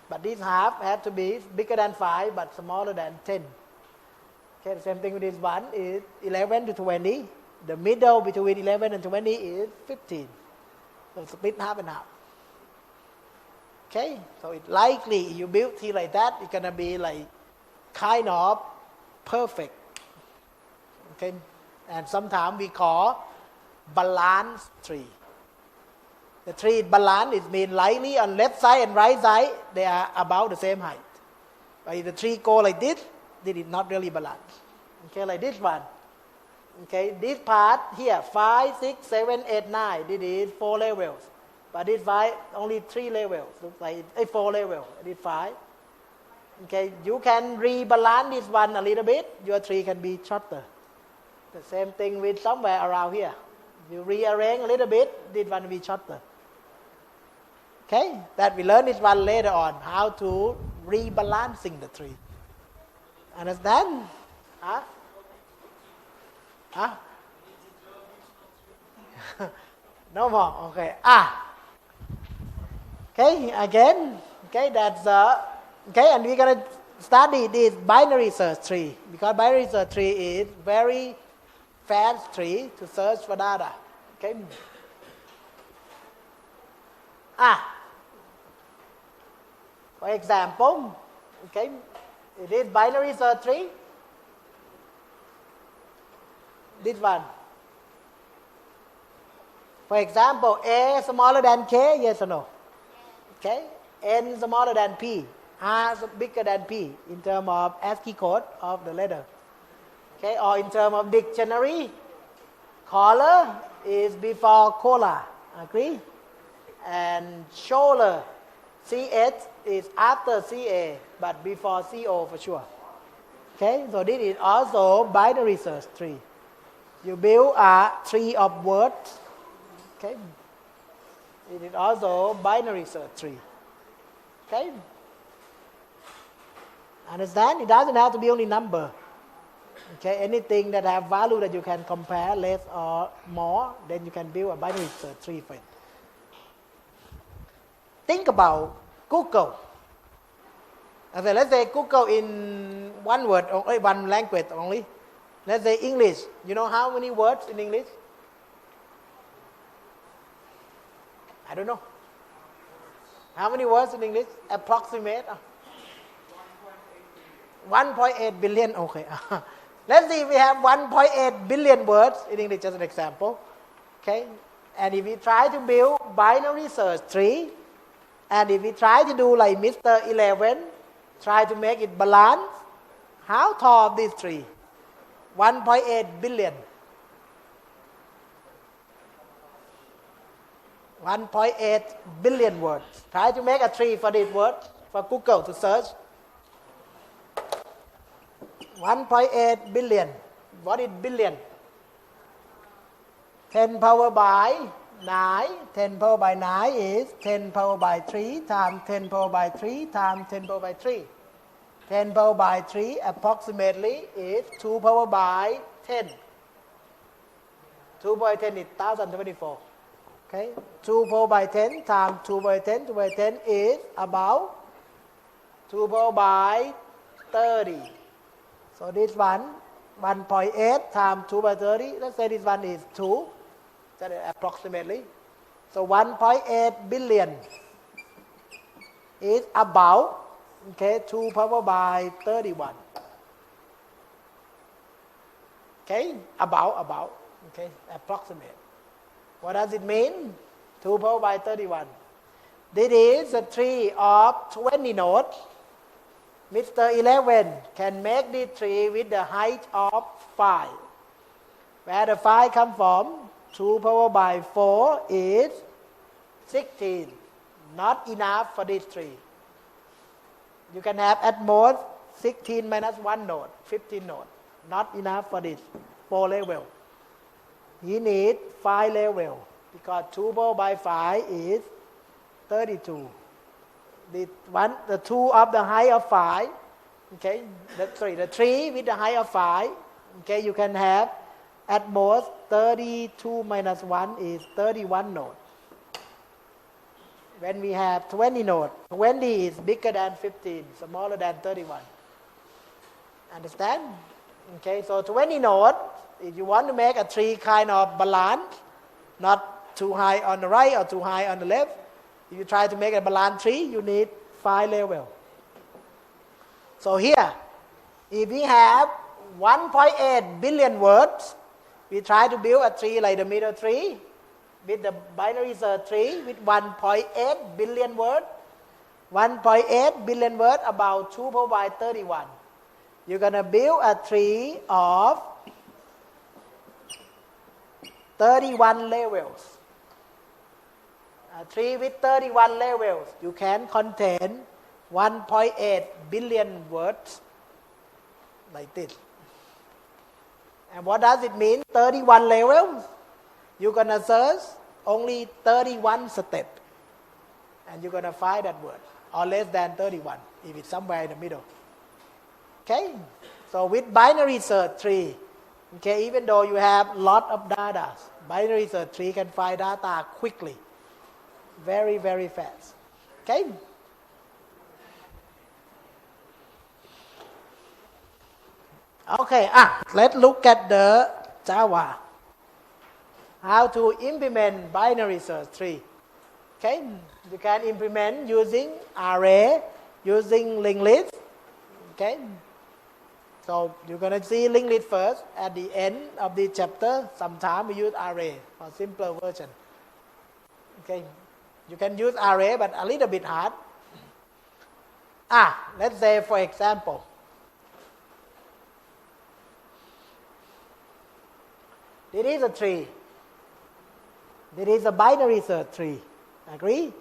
But this half has to be bigger than 5 but smaller than 10. Okay, the same thing with this one is 11 to 20. The middle between 11 and 20 is 15. So split half and half. Okay, so it's likely you build tree like that, it's going to be like kind of perfect. Okay, and sometimes we call balanced tree. The tree is balanced, it means lightly on left side and right side, they are about the same height. But if the tree go like this is not really balanced. Okay, like this one. Okay, this part here, 5, 6, 7, 8, 9, this is 4 levels. But this 5, only 3 levels. Looks like 4 levels, this 5. Okay, you can rebalance this one a little bit, your tree can be shorter. The same thing with somewhere around here. You rearrange a little bit, this one will be shorter. Okay, that we learn this one later on, how to rebalancing the tree. Understand? Huh? Huh? No more. Okay. Okay, again. Okay, that's okay, and we're gonna study this binary search tree because binary search tree is very fast tree to search for data. Okay. For example, okay, it is binary search tree. This one. For example, A smaller than K, yes or no? Okay. N smaller than P. R bigger than P in terms of ASCII code of the letter. Okay, or in terms of dictionary, collar is before cola. Agree? And shoulder, CH is after CA, but before CO for sure. Okay, so this is also binary search tree. You build a tree of words. Okay, it is also binary search tree. Okay, understand? It doesn't have to be only number. Okay, anything that have value that you can compare less or more, then you can build a binary search tree for it. Think about Google. Okay, let's say Google in one word or one language only. Let's say English. You know how many words in English? I don't know. How many words in English? Approximate. 1.8 billion. Okay. Let's see if we have 1.8 billion words in English, just an example. Okay. And if we try to build binary search tree, and if we try to do like Mr. 11, try to make it balanced, how tall is this tree? 1.8 billion. 1.8 billion words. Try to make a tree for this word for Google to search. 1.8 billion. What is billion? 10 power by 9. 10 power by 9 is 10 power by 3 times 10 power by 3 times 10 power by 3. 10 power by 3 approximately is 2 power by 10. 2 by 10 is 1024. Okay, 2 power by 10 times 2 by 10, 2 by 10 is about 2 power by 30. So this one, 1.8 times 2 by 30, let's say this one is 2, that is approximately. So 1.8 billion is about, 2 power by 31. Okay, about, approximate. What does it mean? 2 power by 31. This is a tree of 20 nodes. Mr. 11 can make this tree with the height of 5. Where the 5 come from? 2 power by 4 is 16. Not enough for this tree. You can have at most 16 minus 1 node, 15 nodes. Not enough for this 4 level. You need 5 level because 2 power by 5 is 32. The 2 of the height of 5, the 3 with the height of 5, you can have at most 32 minus 1 is 31 nodes. When we have 20 nodes, 20 is bigger than 15, smaller than 31. Understand? So 20 nodes, if you want to make a tree kind of balance, not too high on the right or too high on the left, if you try to make a balanced tree, you need 5 levels. So here, if we have 1.8 billion words, we try to build a tree like the middle tree with the binary search tree with 1.8 billion words. 1.8 billion words about 2 power by 31. You're going to build a tree of 31 levels. A tree with 31 levels, you can contain 1.8 billion words like this. And what does it mean? 31 levels? You're going to search only 31 steps. And you're going to find that word. Or less than 31, if it's somewhere in the middle. Okay? So with binary search tree, even though you have lot of data, binary search tree can find data quickly. Very, very fast. Okay? Okay, let's look at the Java. How to implement binary search tree. Okay? You can implement using array, using linked list. Okay? So you're going to see linked list first. At the end of the chapter, sometimes we use array for simpler version. Okay? You can use array, but a little bit hard. Let's say, for example, this is a tree. This is a binary search tree. Agree?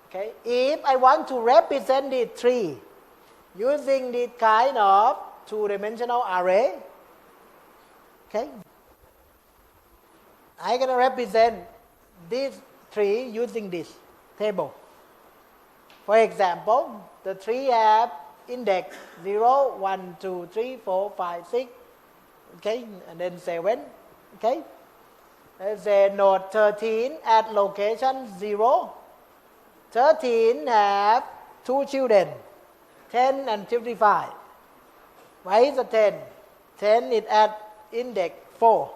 Okay. If I want to represent this tree using this kind of two-dimensional array, okay, I'm going to represent this tree using this table. For example, the tree have index 0, 1, 2, 3, 4, 5, 6, okay, and then 7, okay. Let's say node 13 at location 0. 13 have 2 children, 10 and 55. Why is the 10? 10 is at index 4.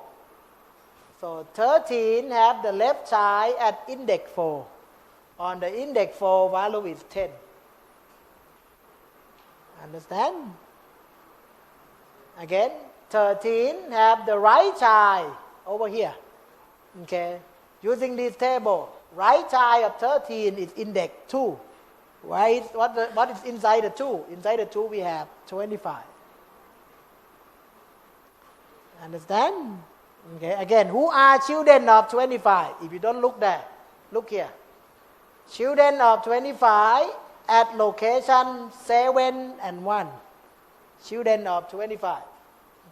So 13 have the left side at index 4. On the index 4, value is 10. Understand? Again, 13 have the right side over here. Okay. Using this table, right side of 13 is index 2. Right? What is inside the 2? Inside the 2 we have 25. Understand? Okay. Again, who are children of 25? If you don't look there, look here. Children of 25 at location 7 and 1. Children of 25.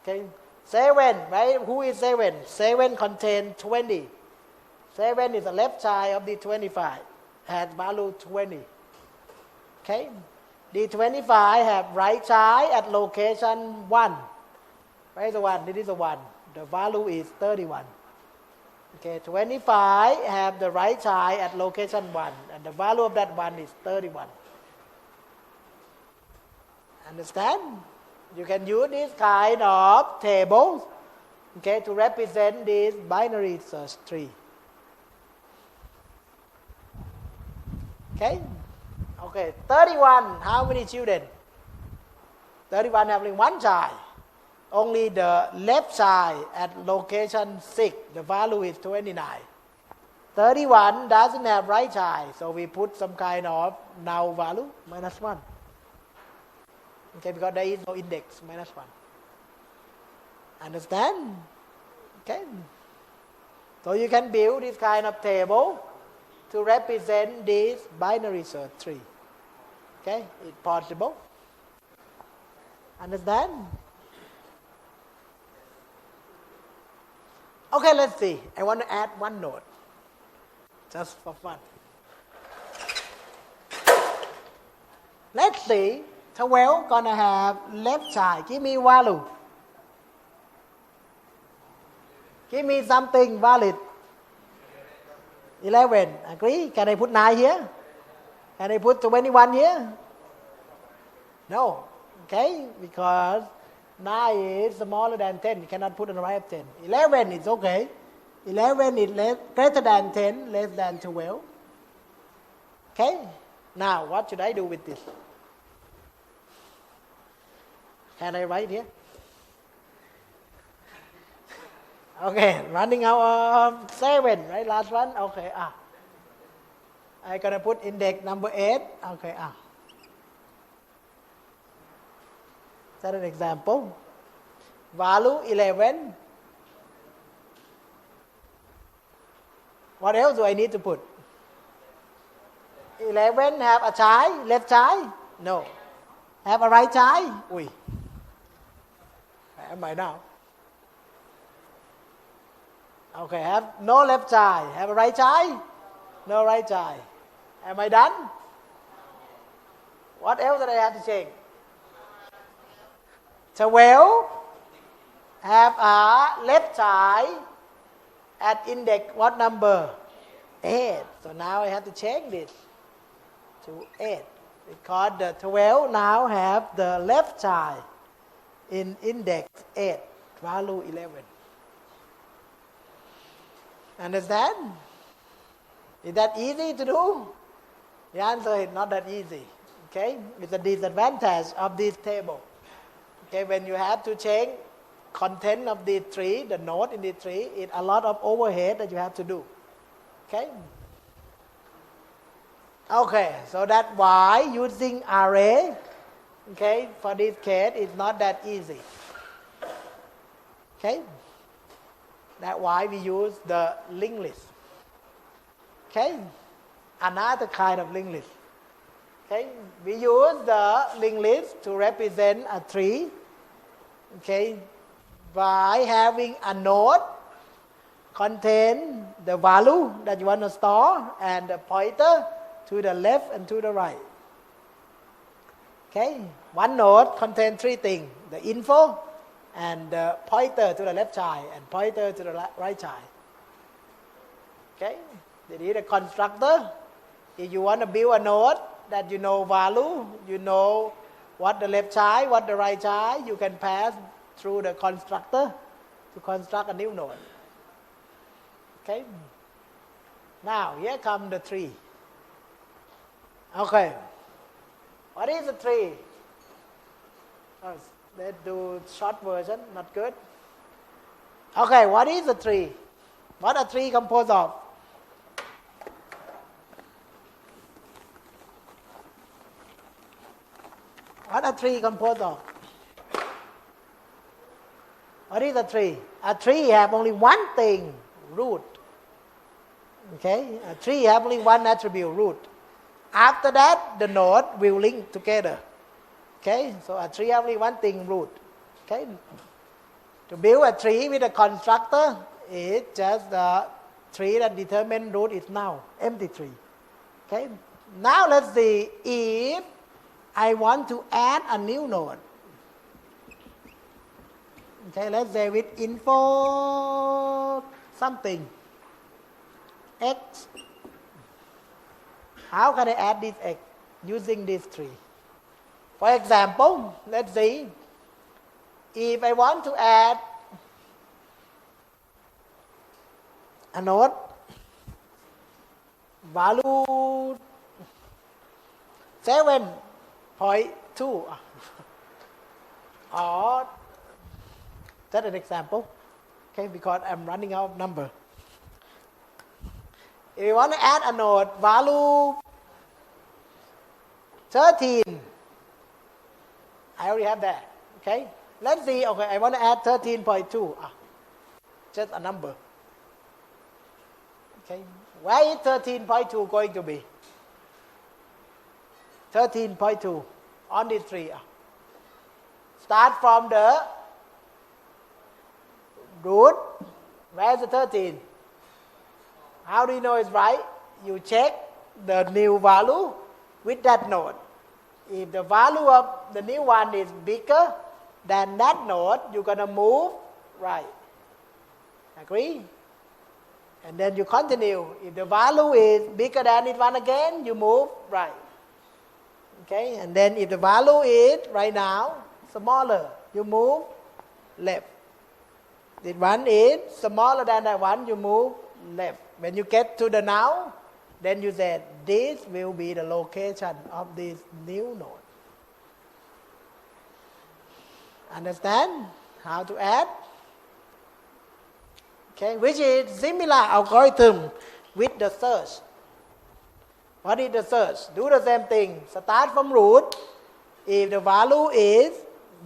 Okay. 7, right? Who is 7? 7 contains 20. 7 is the left side of the 25. Has value 20. Okay? The 25 have right side at location 1. Where is the 1? This is the 1. The value is 31. Okay, 25 have the right side at location 1. And the value of that 1 is 31. Understand? You can use this kind of tables, okay, to represent this binary search tree. Okay? Okay, 31, how many children? 31 have only one child. Only the left side at location 6, the value is 29. 31 doesn't have right side, so we put some kind of null value, -1. Okay, because there is no index, -1. Understand? Okay. So you can build this kind of table to represent this binary search tree. Okay, it's possible. Understand? Okay, let's see. I want to add one node, just for fun. Let's see. 12 gonna have left side. Give me value. Give me something valid. 11. Agree? Can I put 9 here? Can I put 21 here? No. Okay? Because 9 is smaller than 10. You cannot put on the right of 10. 11 is okay. 11 is greater than 10, less than 12. Okay? Now, what should I do with this? Can I write here? Okay, running out of 7, right? Last one? Okay, I'm gonna put index number 8. Okay, Is that an example? Value 11. What else do I need to put? 11 have a child, left child? No. Have a right child? Where am I now? Okay, have no left child. Have a right child? No right child. Am I done? What else do I have to change? 12 have a left child at index what number? 8. So now I have to change this to 8. Because the 12 now have the left child in index 8, value 11. Understand? Is that easy to do? The answer is not that easy. Okay? It's a disadvantage of this table. Okay, when you have to change content of the tree, the node in the tree, it's a lot of overhead that you have to do. Okay? Okay, so that's why using array, okay, for this case, is not that easy. Okay? That's why we use the linked list. Okay? Another kind of linked list. Okay? We use the linked list to represent a tree. Okay? By having a node contain the value that you want to store and the pointer to the left and to the right. Okay? One node contains 3 things. The info and the pointer to the left child and pointer to the right child. Okay? This is a constructor. If you want to build a node that you know value, you know what the left child, what the right child, you can pass through the constructor to construct a new node. Okay? Now, here comes the tree. Okay. What is a tree? Let's do short version, not good. Okay, what is a tree? What a tree composed of? What a tree composed of? What is a tree? A tree have only one thing, root. Okay? A tree have only one attribute, root. After that, the node will link together. Okay? So a tree have only one thing, root. Okay? To build a tree with a constructor, it's just the tree that determines root is now, empty tree. Okay? Now let's see if I want to add a new node. Okay, let's say with info something x. How can I add this x using this tree? For example, let's see If I want to add a node, value 7.2, or that's an example, okay, because I'm running out of number. If you want to add a node, value 13, I already have that, okay? Let's see, okay, I want to add 13.2, just a number. Okay, where is 13.2 going to be? 13.2 on this tree. Start from the root. Where's the 13? How do you know it's right? You check the new value with that node. If the value of the new one is bigger than that node, you're going to move right. Agree? And then you continue. If the value is bigger than it one again, you move right. Okay? And then if the value is right now smaller, you move left. If one is smaller than that one, you move left. When you get to the now, then you say this will be the location of this new node. Understand how to add? Okay, which is similar algorithm with the search. What is the search? Do the same thing. Start from root. If the value is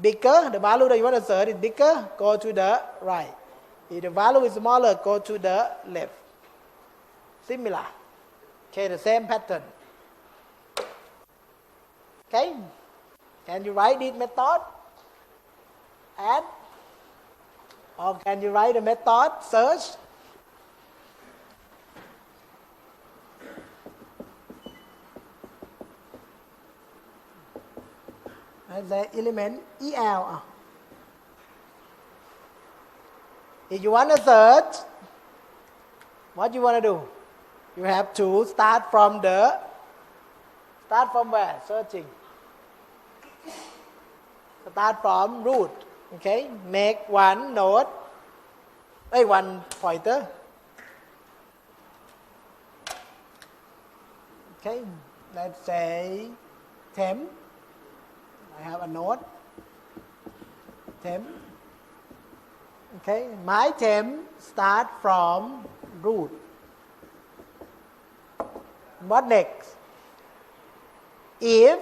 bigger, the value that you want to search is bigger, go to the right. If the value is smaller, go to the left. Similar. Okay, the same pattern. Okay, can you write this method? Add. Or can you write the method search? The element EL. If you want to search, what you want to do? You have to start from where? Searching. Start from root. Okay, make one node, one pointer. Okay, let's say temp. I have a node, temp. Okay, my temp start from root. What next? If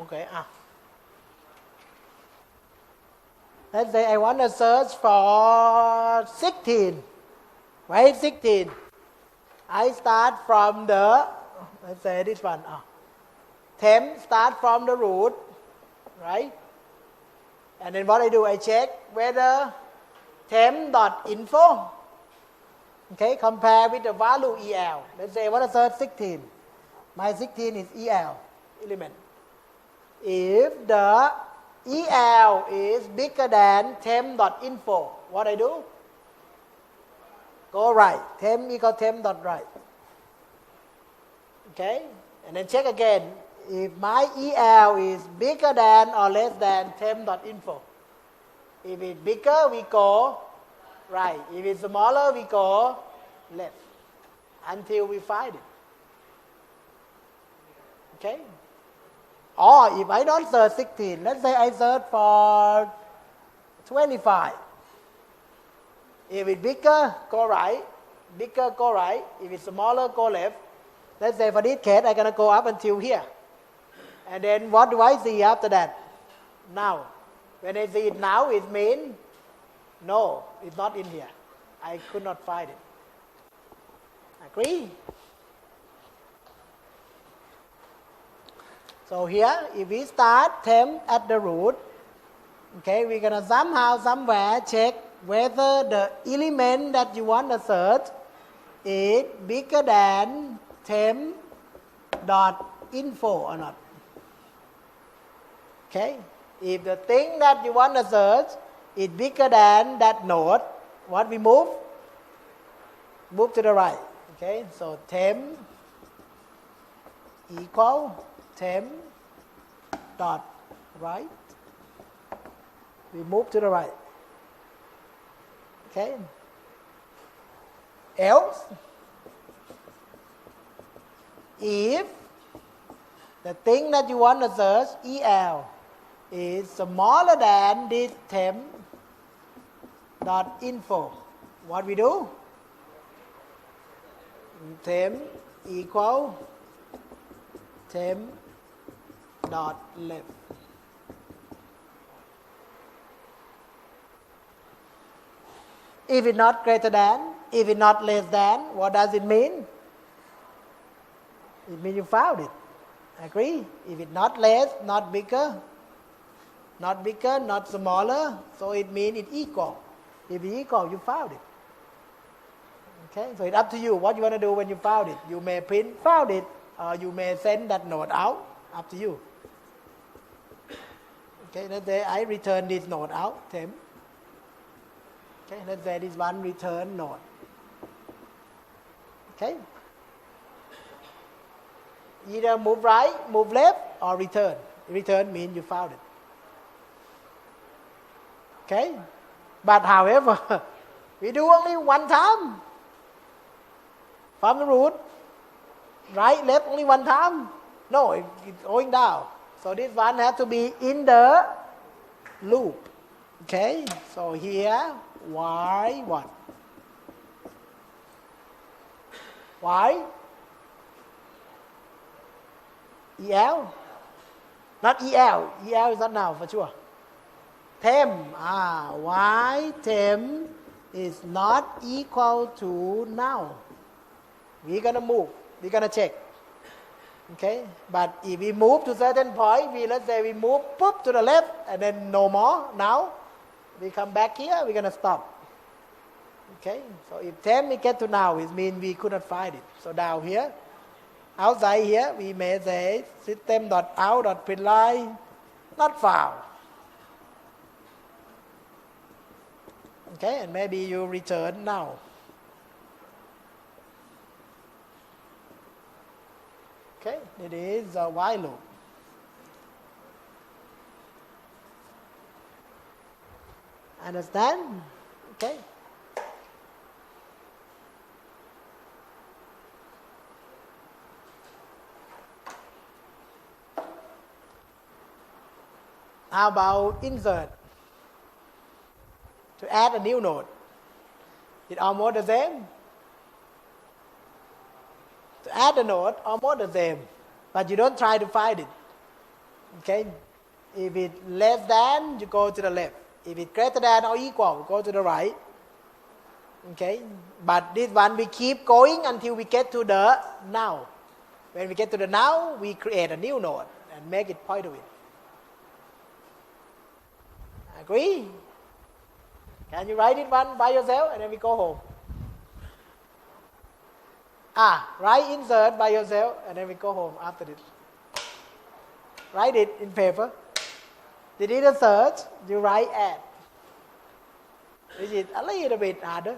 okay. Let's say I want to search for 16. Where is 16? I start from let's say this one. Temp start from the root, right? And then what I do, I check whether temp.info, okay, compare with the value EL. Let's say I want to search 16. My 16 is EL element. If the EL is bigger than temp.info, what I do? Go right. Temp equal temp.right. Okay? And then check again. If my EL is bigger than or less than temp.info. If it's bigger, we go right. If it's smaller, we go left. Until we find it. Okay? Or if I don't search 16, let's say I search for 25. If it's bigger, go right. Bigger, go right. If it's smaller, go left. Let's say for this case, I'm going to go up until here. And then what do I see after that? Now. When I see it now, it means, no, it's not in here. I could not find it. Agree? So here, if we start temp at the root, okay, we're going to somehow, somewhere check whether the element that you want to search is bigger than temp.info or not. Okay? If the thing that you want to search is bigger than that node, what we move? Move to the right. Okay, so temp equal temp dot right. We move to the right. Okay. Else, if the thing that you want to search, EL, is smaller than this temp dot info, what we do? Temp equal temp dot left. If it's not greater than, if it's not less than, what does it mean? It means you found it. Agree? If it's not less, not bigger, not smaller, so it means it's equal. If it's equal, you found it. Okay, so it's up to you what you want to do when you found it. You may print found it, or you may send that note out. Up to you. Okay, let's say I return this note out, temp. Okay, let's say this one return note. Okay. Either move right, move left, or return. Return means you found it. Okay? But however, we do only one time. From the root, right, left only one time. No, it's going down. So this one has to be in the loop. Okay? So here, y what? Y? EL? Not EL. EL is not now for sure. Temp. Y temp is not equal to now. We're going to move. We're going to check. Okay? But if we move to certain point, let's say we move pop to the left and then no more. Now, we come back here, we're going to stop. Okay? So if temp we get to now, it means we could not find it. So down here, outside here, we may say system.out.println not found. Okay, and maybe you return now. Okay, it is a while loop. Understand? Okay. How about insert? To add a new node. It's almost the same. To add a node, almost the same. But you don't try to find it. Okay? If it's less than, you go to the left. If it's greater than or equal, go to the right. Okay? But this one we keep going until we get to the now. When we get to the now, we create a new node and make it point to it. Agree? Can you write it one by yourself and then we go home? Write insert by yourself and then we go home after this. Write it in paper. Did it a search? You write add. Which is a little bit harder.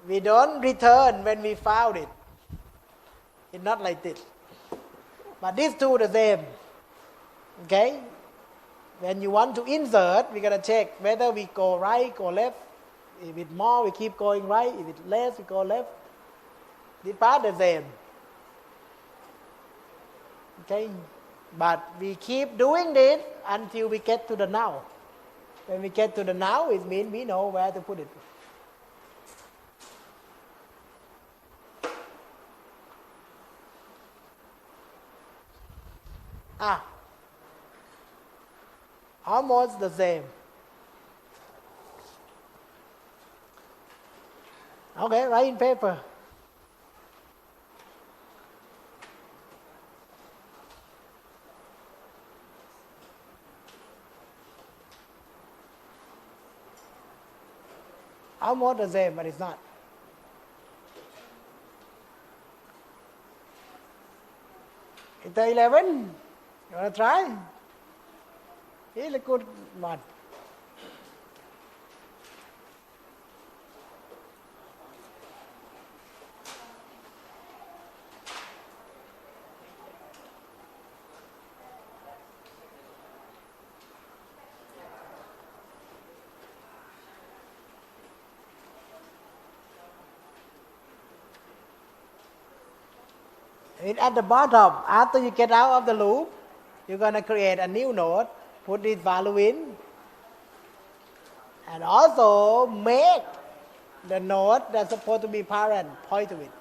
We don't return when we found it. It's not like this. But these two the same. Okay? When you want to insert, we're going to check whether we go right, go left. If it's more, we keep going right. If it's less, we go left. This part the same. Okay? But we keep doing this until we get to the now. When we get to the now, it means we know where to put it. Almost the same. Okay, write in paper. Almost the same, but it's not. It's the 11. You want to try? Here's a good one. It at the bottom. After you get out of the loop, you're going to create a new node, put this value in, and also make the node that's supposed to be parent point to it.